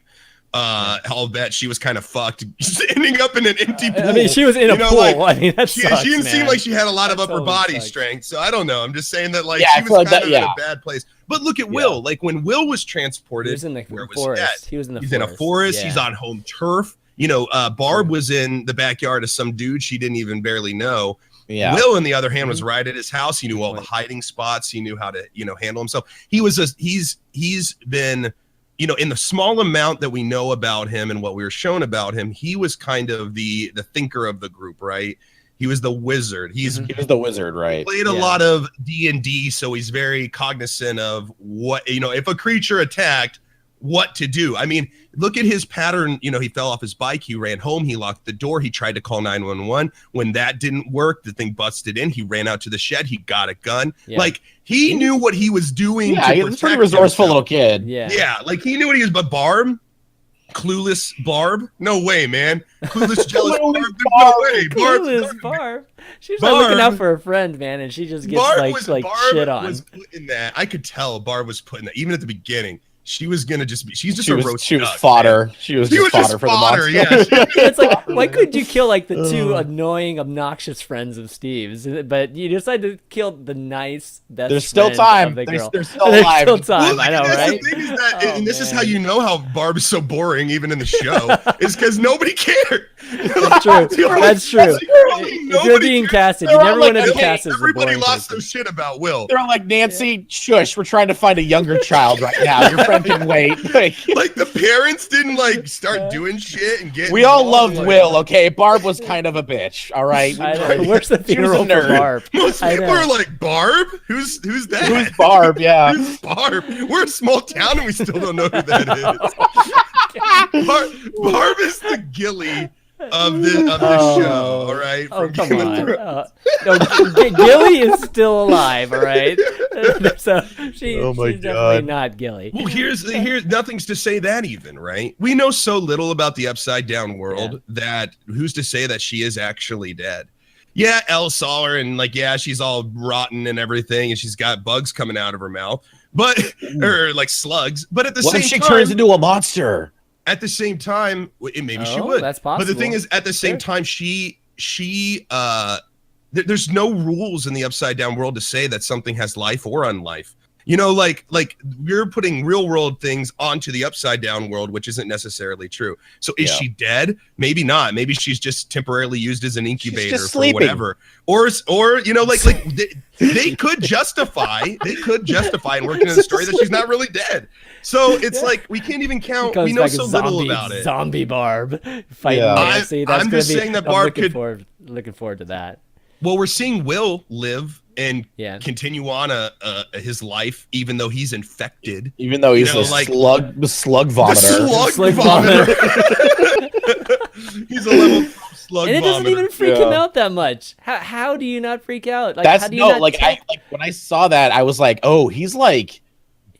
I'll bet she was kind of fucked, just ending up in an empty pool. I mean, she was in a pool. Like, I mean, that sucks, she didn't seem like she had a lot of upper body strength. So I don't know. I'm just saying that like she was kind of in a bad place. But look at Will. Like when Will was transported, he was in the forest. He's in a forest. He's on home turf. You know, Barb was in the backyard of some dude she didn't even barely know. Yeah. Will, on the other hand, was right at his house. He knew all the hiding spots. He knew how to, you know, handle himself. He's been, you know, in the small amount that we know about him and what we were shown about him, he was kind of the thinker of the group, right? He was the wizard. He was the wizard, right? Played a lot of D&D, so he's very cognizant of what, you know, if a creature attacked, what to do. I mean, look at his pattern. You know, he fell off his bike. He ran home. He locked the door. He tried to call 911. When that didn't work, the thing busted in. He ran out to the shed. He got a gun. Yeah. Like, he knew what he was doing. Yeah, he was a pretty resourceful little kid. Yeah, like he knew what he was. But Barb, clueless Barb? No way, man. Clueless, jealous Barb? There's no way. Clueless Barb. She's like looking out for her friend, man, and she just gets like shit on. Was putting that. I could tell Barb was putting that, even at the beginning. she was gonna just be. She's just she a was, roast. she was duck, fodder. man. She was She just was fodder just for fodder. the monster. Yeah. It's like, why couldn't you kill like the two annoying, obnoxious friends of Steve's? But you decided to kill the nice best. There's still friend time. Of the girl. There's still There's alive. still time. Well, I know, that's right? The thing is that, Oh, and this is man. how you know how Barb is so boring, even in the show, is because nobody cared. That's true. That's true. If you're being casted, you They're never all like, want to be okay, cast as the Everybody boring lost person. their shit about Will. They're all like, Nancy, shush. We're trying to find a younger child right now. Your friend can wait. Like the parents didn't like start doing shit and get. We all involved, loved like, Will, okay? Barb was kind of a bitch, all right? I know. Where's the She was a funeral for nerd. Barb? Most I people know. are like, Barb? Who's that? Who's Barb? Yeah. Who's Barb? We're a small town and we still don't know who that is. Barb is the Gilly of the show, all right? Oh, From come Game of on. Thrones. No, Gilly is still alive, all right? So she's definitely not Gilly. Well, here's nothing's to say that even, right? We know so little about the upside down world that who's to say that she is actually dead? Yeah, Elle saw her and like, yeah, she's all rotten and everything, and she's got bugs coming out of her mouth, but or like slugs. But at the What same if she time, turns into a monster? at the same time, maybe she Oh, would. that's But the possible. thing is, at the same time, there's no rules in the upside down world to say that something has life or unlife. You know, like we're putting real world things onto the upside down world, which isn't necessarily true. So is she dead? Maybe not. Maybe she's just temporarily used as an incubator for sleeping. whatever. Or you know, like they could justify and work into the story that she's not really dead. So it's like we can't even count. We know so little about it. Zombie Barb fighting Nancy. That's I'm just saying that Barb could. Looking forward to that. Well, we're seeing Will live and continue on his life, even though he's infected. Even though he's slug vomiter. Slug vomiter. He's a level slug and it doesn't vomiter. even freak him out that much. How do you not freak out? Like, That's how do you not when I saw that, I was like, oh, he's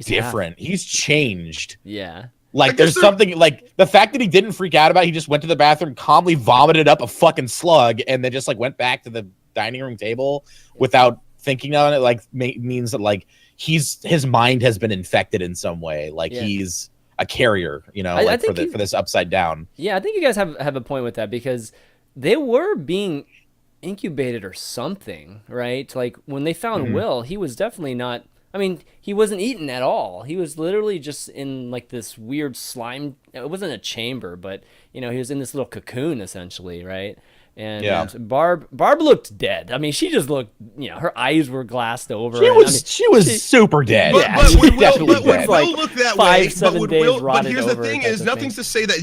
different. He's changed. Yeah. Like there's something like the fact that he didn't freak out about it, he just went to the bathroom, calmly vomited up a fucking slug, and then just like went back to the dining room table without thinking on it, like means that like his mind has been infected in some way. Like he's a carrier, you know, like for this upside down. Yeah, I think you guys have a point with that because they were being incubated or something, right? Like when they found Will, he was definitely not. I mean, he wasn't eaten at all. He was literally just in like this weird slime. It wasn't a chamber, but you know, he was in this little cocoon essentially, right? And Barb looked dead. I mean, she just looked, you know, her eyes were glassed over. She was super dead. But would Will like look that 5-7 way? days But here's the over thing: type is of nothing's to say that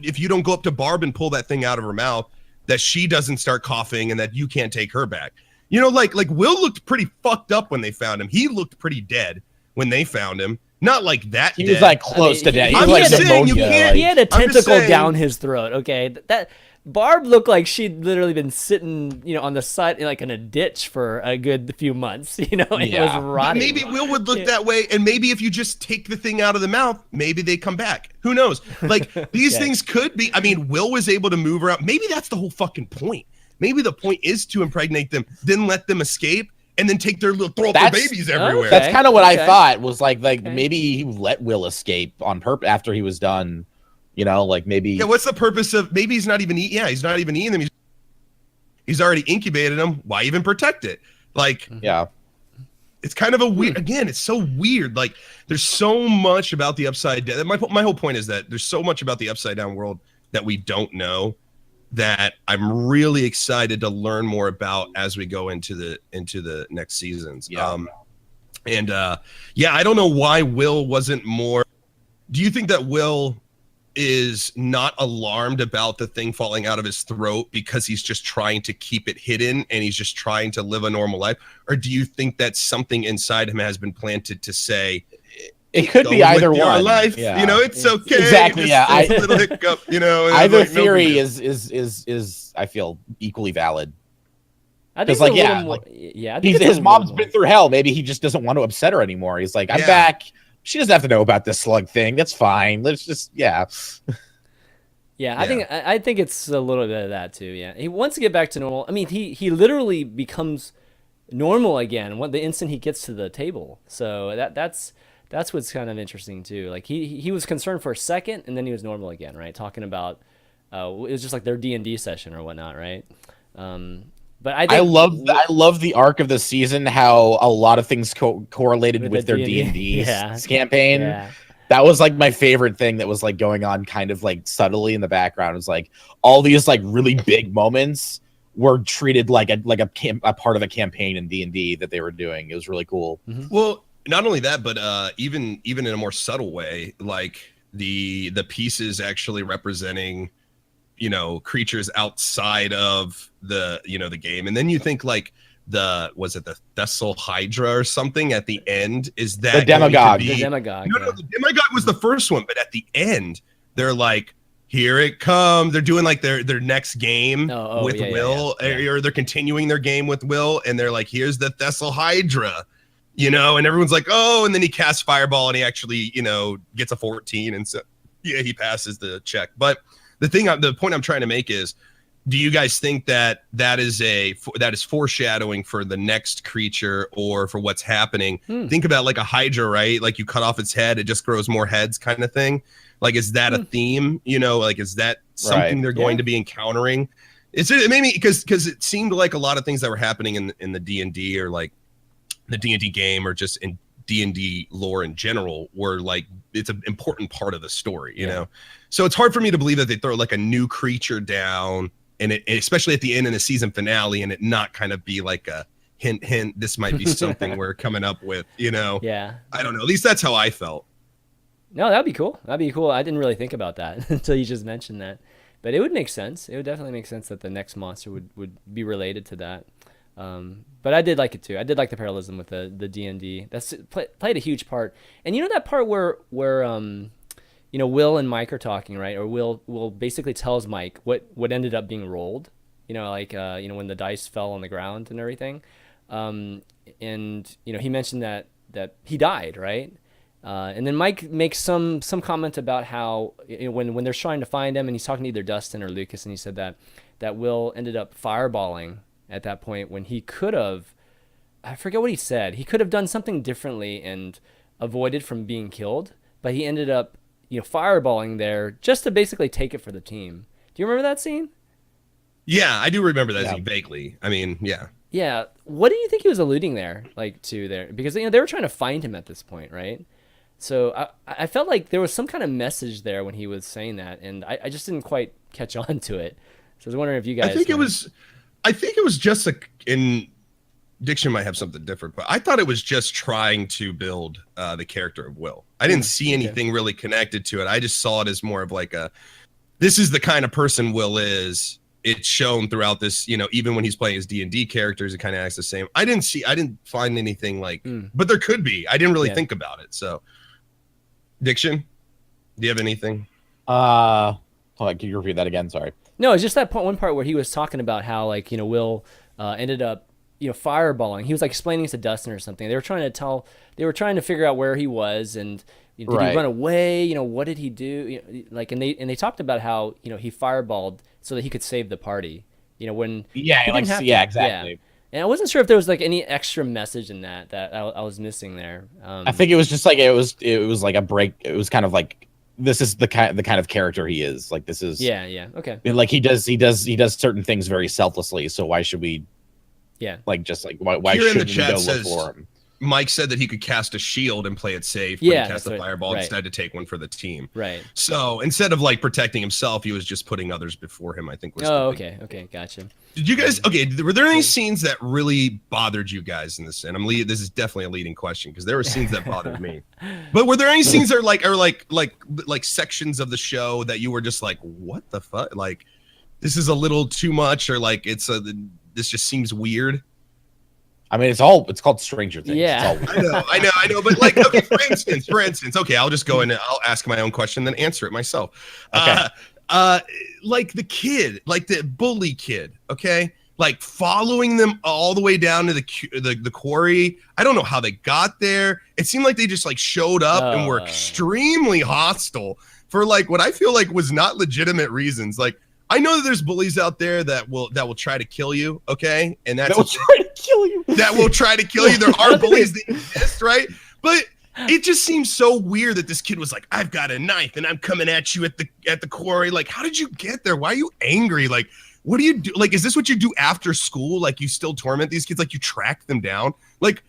if you don't go up to Barb and pull that thing out of her mouth, that she doesn't start coughing and that you can't take her back. You know, like Will looked pretty fucked up when they found him. He looked pretty dead when they found him. Not like that. He was like close to death. He was like pneumonia. He had a tentacle down his throat. Okay, that Barb looked like she'd literally been sitting, you know, on the side, like in a ditch for a good few months. You know, it was rotting. Maybe Will would look that way, and maybe if you just take the thing out of the mouth, maybe they come back. Who knows? Like these things could be. I mean, Will was able to move around. Maybe that's the whole fucking point. Maybe the point is to impregnate them, then let them escape, and then take their throw up their babies everywhere. That's kind of what I thought was like maybe he let Will escape on purpose after he was done. You know, like maybe. Yeah, what's the purpose of? Maybe he's not even eating. Yeah, he's not even eating them. He's already incubated them. Why even protect it? Like, it's kind of a weird. Again, it's so weird. Like, there's so much about the upside down. My whole point is that there's so much about the upside down world that we don't know. That I'm really excited to learn more about as we go into the next seasons. I don't know why Will wasn't more. Do you think that Will is not alarmed about the thing falling out of his throat because he's just trying to keep it hidden and he's just trying to live a normal life? Or do you think that something inside him has been planted to say, it could be either one. Life, you know, it's okay. Exactly. Just a little hiccup, you know. Either like, theory is I feel equally valid. I think his mom's been through hell. Maybe he just doesn't want to upset her anymore. He's like, I'm back. She doesn't have to know about this slug thing. That's fine. Let's just I think it's a little bit of that too. Yeah, he wants to get back to normal. I mean, he literally becomes normal again the instant he gets to the table. So that's That's what's kind of interesting too. Like he was concerned for a second, and then he was normal again, right? Talking about it was just like their D&D session or whatnot, right? But I love the arc of the season, how a lot of things correlated with their D&D campaign. Yeah. That was like my favorite thing that was like going on kind of like subtly in the background. It was like all these like really big moments were treated like a part of a campaign in D&D that they were doing. It was really cool. Mm-hmm. Well, not only that, but even in a more subtle way, like the pieces actually representing, you know, creatures outside of the, you know, the game. And then you think like was it the Thessal Hydra or something at the end? Is that the Demagogue? The Demagogue. No, the Demagogue was the first one, but at the end, they're like, here it comes. They're doing like their next game with Will, or they're continuing their game with Will, and they're like, here's the Thessal Hydra, you know, and everyone's like, oh, and then he casts Fireball and he actually, you know, gets a 14, and so yeah, he passes the check. But the point I'm trying to make is, do you guys think that is foreshadowing for the next creature or for what's happening? Think about like a Hydra, right? Like you cut off its head, it just grows more heads kind of thing. Like, is that a theme? You know, like, is that something they're going to be encountering? It made me, because it seemed like a lot of things that were happening in the D&D or like the D&D game or just in D&D lore in general were like, it's an important part of the story, you know? So it's hard for me to believe that they throw like a new creature down, and it, especially at the end in a season finale, and it not kind of be like a hint, this might be something we're coming up with, you know? Yeah. I don't know. At least that's how I felt. No, that'd be cool. I didn't really think about that until you just mentioned that. But it would make sense. It would definitely make sense that the next monster would be related to that. But I did like it too. I did like the parallelism with the D&D. That's played a huge part. And you know that part where you know, Will and Mike are talking, right? Or Will basically tells Mike what ended up being rolled. You know, like you know, when the dice fell on the ground and everything. And you know, he mentioned that he died, right? And then Mike makes some comment about how, you know, when they're trying to find him, and he's talking to either Dustin or Lucas, and he said that Will ended up fireballing at that point when he could have, I forget what he said. He could have done something differently and avoided from being killed, but he ended up, you know, fireballing there just to basically take it for the team. Do you remember that scene? Yeah, I do remember that scene vaguely. I mean, yeah. Yeah. What do you think he was alluding to there? Because, you know, they were trying to find him at this point, right? So I felt like there was some kind of message there when he was saying that, and I just didn't quite catch on to it. So I was wondering if you guys. I think it was just in Diction might have something different, but I thought it was just trying to build the character of Will. I didn't see anything really connected to it. I just saw it as more of like this is the kind of person Will is. It's shown throughout this, you know, even when he's playing his D&D characters, it kind of acts the same. I didn't find anything like, but there could be. I didn't really think about it. So, Diction, do you have anything? Hold on, can you repeat that again? Sorry. No, it's just that one part where he was talking about how, like, you know, Will ended up, you know, fireballing. He was like explaining to Dustin or something. They were trying to figure out where he was, and did he run away? You know, what did he do? You know, like, and they talked about how, you know, he fireballed so that he could save the party. You know, when exactly. Yeah. And I wasn't sure if there was like any extra message in that I was missing there. I think it was just like it was like a break. It was kind of like, this is the kind of character he is. Like, this is okay. Like he does certain things very selflessly. So why should we? Yeah. Like, just like why shouldn't we go look for him? Mike said that he could cast a shield and play it safe, but he cast the fireball instead to take one for the team. Right. So instead of like protecting himself, he was just putting others before him, I think. Okay, gotcha. Did you guys? Okay, were there any scenes that really bothered you guys in this? And this is definitely a leading question, because there were scenes that bothered me. But were there any scenes that are like sections of the show that you were just like, what the fuck? Like, this is a little too much, or like this just seems weird? I mean, it's called Stranger Things. Yeah, I know. But like, okay, for instance, okay, I'll just go in and I'll ask my own question, then answer it myself. Okay. Like the kid, like the bully kid, okay, like following them all the way down to the quarry. I don't know how they got there. It seemed like they just like showed up and were extremely hostile for like what I feel like was not legitimate reasons. Like, I know that there's bullies out there that will try to kill you, okay? And that will try to kill you. That will try to kill you. There are bullies that exist, right? But it just seems so weird that this kid was like, I've got a knife and I'm coming at you at the quarry. Like, how did you get there? Why are you angry? Like, what do you do? Like, is this what you do after school? Like, you still torment these kids? Like, you track them down? Like,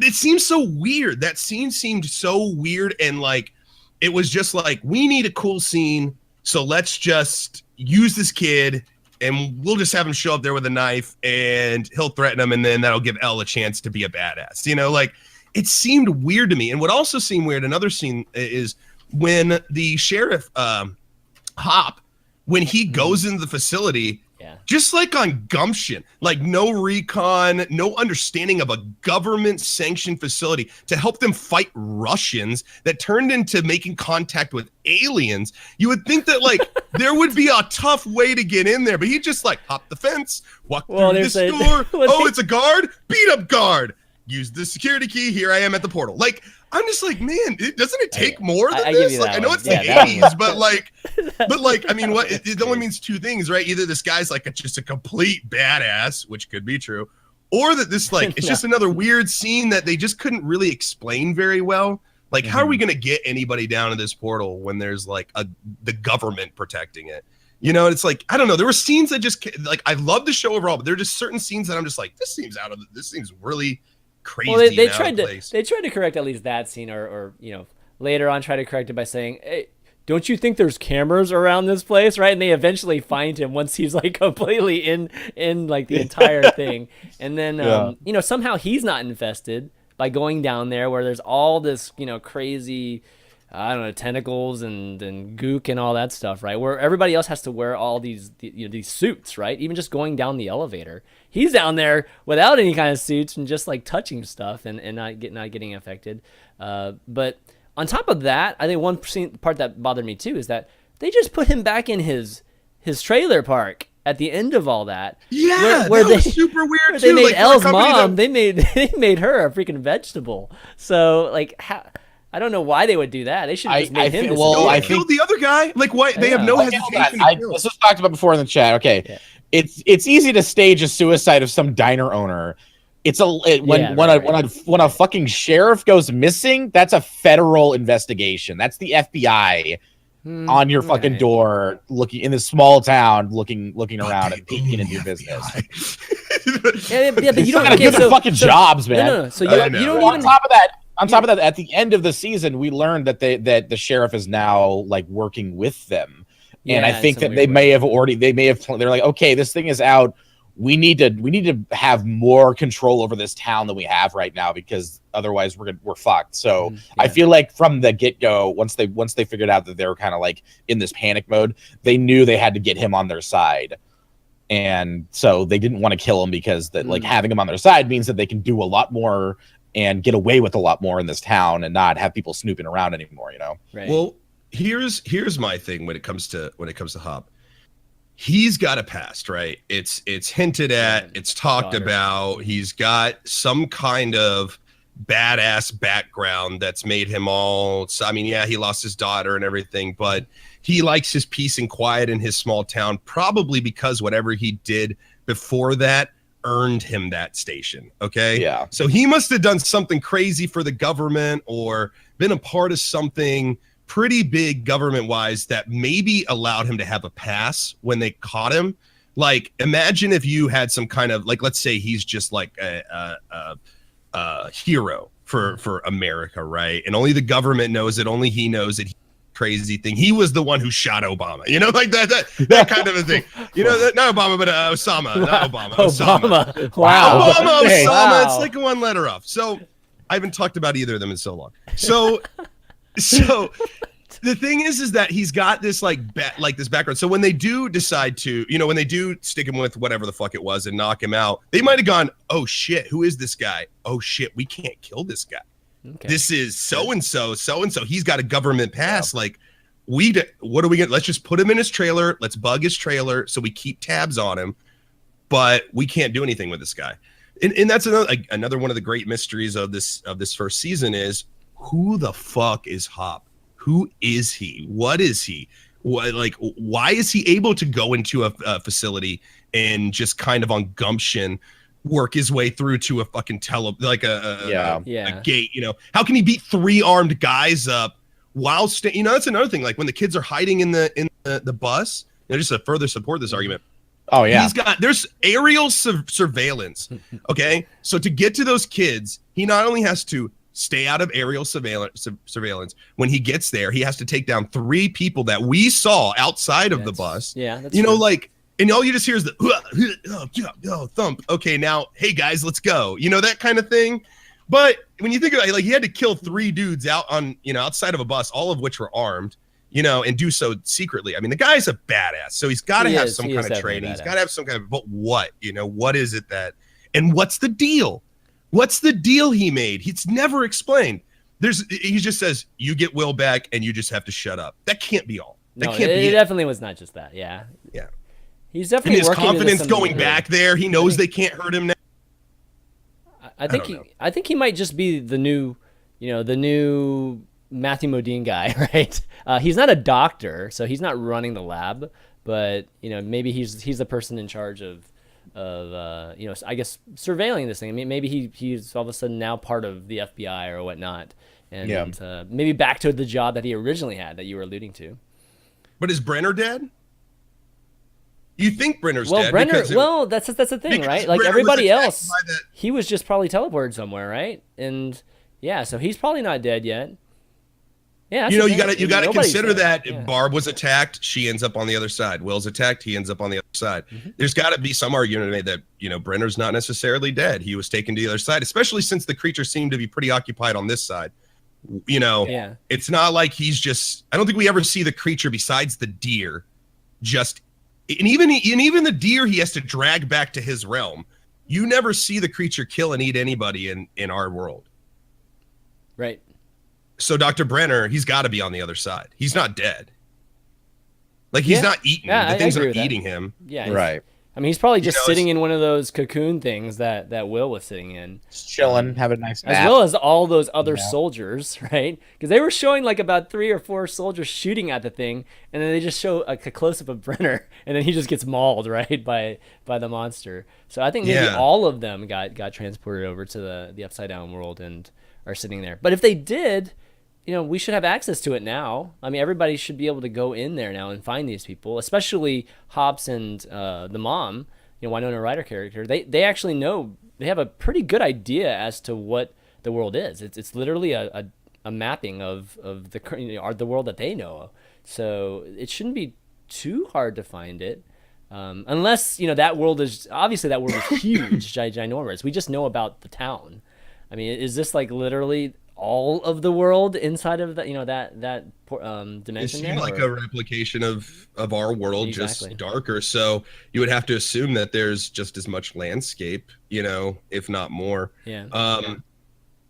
it seems so weird. That scene seemed so weird. And like, it was just like, we need a cool scene. So let's just use this kid and we'll just have him show up there with a knife and he'll threaten him. And then that'll give Elle a chance to be a badass. You know, like, it seemed weird to me. And what also seemed weird, another scene is when the sheriff, Hop, when he goes into the facility, just like on gumption, like no recon, no understanding of a government sanctioned facility to help them fight Russians that turned into making contact with aliens. You would think that like there would be a tough way to get in there, but he just like hopped the fence, walked through this door. It's a guard, beat up guard. Use the security key. Here I am at the portal. Like, I'm just like, man, doesn't it take more than this? Like, I know it's the 80s, but like, I mean, what it only means two things, right? Either this guy's like just a complete badass, which could be true, or that this like it's just another weird scene that they just couldn't really explain very well. Like, how are we gonna get anybody down to this portal when there's like the government protecting it? You know, it's like, I don't know. There were scenes that just like, I love the show overall, but there are just certain scenes that I'm just like, this seems really crazy. Well, they tried to correct at least that scene, or you know, later on try to correct it by saying, hey, don't you think there's cameras around this place, right? And they eventually find him once he's like completely in like the entire thing. And then you know, somehow he's not infested by going down there where there's all this, you know, crazy, I don't know, tentacles and gook and all that stuff, right? Where everybody else has to wear all these suits, right? Even just going down the elevator, he's down there without any kind of suits and just like touching stuff and not getting affected. But on top of that, I think one part that bothered me too is that they just put him back in his trailer park at the end of all that. Yeah, where that was super weird too. They made Elle's mom. They made her a freaking vegetable. So like how. I don't know why they would do that. They should have just made him. I killed the other guy. Like, why? They have no hesitation. This was talked about before in the chat. Okay, it's easy to stage a suicide of some diner owner. When a fucking sheriff goes missing, that's a federal investigation. That's the FBI on your fucking door, looking in this small town, looking around and peeking into your business. But you don't gotta do their fucking jobs, man. No. So you don't even. On top of that, at the end of the season, we learned that the sheriff is now like working with them, and I think that they may have. They're like, okay, this thing is out. We need to have more control over this town than we have right now, because otherwise we're fucked. So I feel like from the get go, once they figured out that they were kind of like in this panic mode, they knew they had to get him on their side. And so they didn't want to kill him, because like having him on their side means that they can do a lot more and get away with a lot more in this town and not have people snooping around anymore, you know? Right. Well, here's my thing when it comes to Hop. He's got a past, right? It's hinted at, it's talked about. He's got some kind of badass background that's made him all. I mean, yeah, he lost his daughter and everything, but he likes his peace and quiet in his small town, probably because whatever he did before that earned him that station. Okay. Yeah. So he must have done something crazy for the government or been a part of something pretty big government wise that maybe allowed him to have a pass when they caught him. Like, imagine if you had some kind of, like, let's say he's just like a hero for America, right? And only the government knows it. Only he knows it. Crazy thing. He was the one who shot Obama, you know, like that kind of a thing. You know, not Obama, but Osama, not Obama. Osama. Wow. Osama. Wow. It's like one letter off. So I haven't talked about either of them in so long. So the thing is that he's got this this background. So when they do decide to, you know, when they do stick him with whatever the fuck it was and knock him out, they might have gone, oh shit, who is this guy? Oh shit, we can't kill this guy. Okay. This is so-and-so. He's got a government pass. Yeah. Like, what are we going to, let's just put him in his trailer. Let's bug his trailer so we keep tabs on him, but we can't do anything with this guy. And that's another one of the great mysteries of this first season is, who the fuck is Hop? Who is he? What is he? Why is he able to go into a facility and just kind of on gumption work his way through to a fucking a gate? You know, how can he beat 3 armed guys up while you know, that's another thing. Like when the kids are hiding in the bus, you know, just to further support this argument. Oh yeah, there's aerial surveillance. Okay, so to get to those kids, he not only has to stay out of aerial surveillance. When he gets there, he has to take down 3 people that we saw outside of the bus. Yeah, that's you know, true. like, and all you just hear is the thump. Okay, now, hey guys, let's go. You know, that kind of thing. But when you think about it, like, he had to kill 3 dudes out on, you know, outside of a bus, all of which were armed, you know, and do so secretly. I mean, the guy's a badass, so he's got to have some kind of training. He's got to have some kind of, but what, you know, what is it that, and what's the deal? What's the deal he made? It's never explained. He just says, you get Will back and you just have to shut up. That can't be all. That can't be it. Definitely was not just that. Yeah. Yeah. He's definitely and his confidence going back there. He knows they can't hurt him now. I think he might just be the new Matthew Modine guy, right? He's not a doctor, so he's not running the lab, but you know, maybe he's the person in charge of you know, I guess surveilling this thing. I mean, maybe he's all of a sudden now part of the FBI or whatnot, and maybe back to the job that he originally had that you were alluding to. But is Brenner dead? You think Brenner's dead? Well, that's the thing, right? Like Brenner everybody else, he was just probably teleported somewhere, right? And yeah, so he's probably not dead yet. Yeah, you know, you got to consider that Barb was attacked, she ends up on the other side. Will's attacked, he ends up on the other side. Mm-hmm. There's got to be some argument made that, you know, Brenner's not necessarily dead. He was taken to the other side, especially since the creature seemed to be pretty occupied on this side. You know, it's not like he's just. I don't think we ever see the creature besides the deer. And even the deer he has to drag back to his realm. You never see the creature kill and eat anybody in our world. Right. So Dr. Brenner, he's got to be on the other side. He's not dead. Like, he's not eaten. The things aren't eating him. Yeah. Right. I mean, he's probably just sitting in one of those cocoon things that Will was sitting in. Just chilling, having a nice nap. As well as all those other soldiers, right? Because they were showing like about 3 or 4 soldiers shooting at the thing, and then they just show a close-up of Brenner, and then he just gets mauled, right, by the monster. So I think maybe all of them got transported over to the Upside Down world and are sitting there. But if they did, you know, we should have access to it now. I mean, everybody should be able to go in there now and find these people, especially Hobbs and the mom, you know, Winona Ryder character. They actually know, they have a pretty good idea as to what the world is. It's literally a mapping of the world that they know. So it shouldn't be too hard to find it. Unless, you know, that world is huge, ginormous. We just know about the town. I mean, is this like literally all of the world inside of that, you know, that dimension? It seemed like a replication of our world, just darker. So you would have to assume that there's just as much landscape, you know, if not more.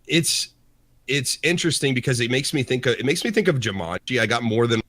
It's interesting because it makes me think of Jumanji. I got more than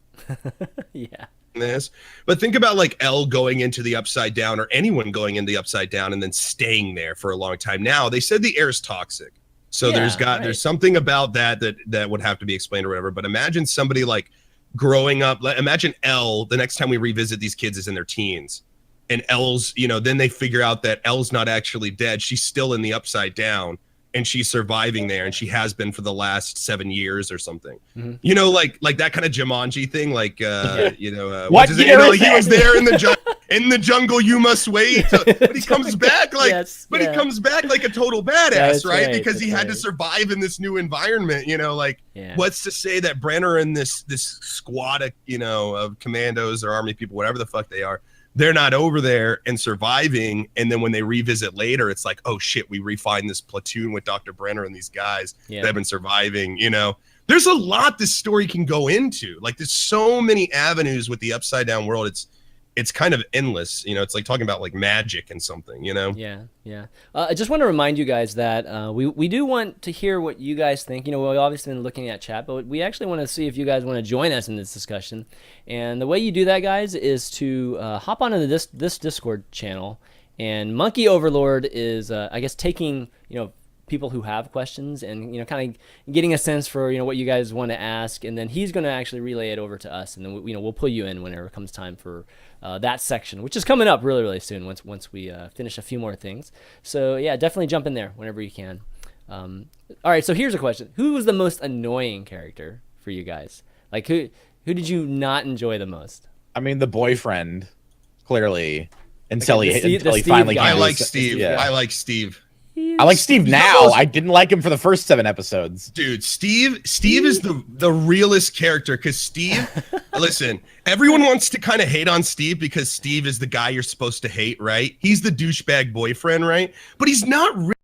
this, but think about like Elle going into the Upside Down, or anyone going into the Upside Down and then staying there for a long time. Now they said the air is toxic. So there's something about that would have to be explained or whatever. But imagine somebody like growing up. Imagine Elle, the next time we revisit these kids, is in their teens. And Elle's, you know, then they figure out that Elle's not actually dead. She's still in the Upside Down. And she's surviving there, and she has been for the last 7 years or something. Mm-hmm. You know, like that kind of Jumanji thing. Like, you know, what year you know, like he was there in the jungle. You must wait. But he comes back like, he comes back like a total badass, right? Because he had to survive in this new environment. You know, like what's to say that Brenner and this squad of, you know, of commandos or army people, whatever the fuck they are, they're not over there and surviving. And then when they revisit later, it's like, oh shit, we refind this platoon with Dr. Brenner and these guys that have been surviving. You know, there's a lot this story can go into. Like, there's so many avenues with the Upside Down world. It's kind of endless. You know, it's like talking about like magic and something, you know? Yeah. I just want to remind you guys that we do want to hear what you guys think. You know, we've obviously been looking at chat, but we actually want to see if you guys want to join us in this discussion. And the way you do that, guys, is to hop onto this Discord channel. And Monkey Overlord is, I guess, taking, you know, people who have questions and, kind of getting a sense for, what you guys want to ask. And then he's going to actually relay it over to us. And then, we'll pull you in whenever it comes time for that section, which is coming up really, really soon once we finish a few more things. So, yeah, definitely jump in there whenever you can. All right, so here's a question. Who was the most annoying character for you guys? Like, who did you not enjoy the most? I mean, the boyfriend, clearly, until he finally. I like Steve. Yeah. I like Steve. I like Steve now. I didn't like him for the first 7 episodes. Dude, Steve is the realest character because Steve, listen, everyone wants to kind of hate on Steve because Steve is the guy you're supposed to hate, right? He's the douchebag boyfriend, right? But he's not really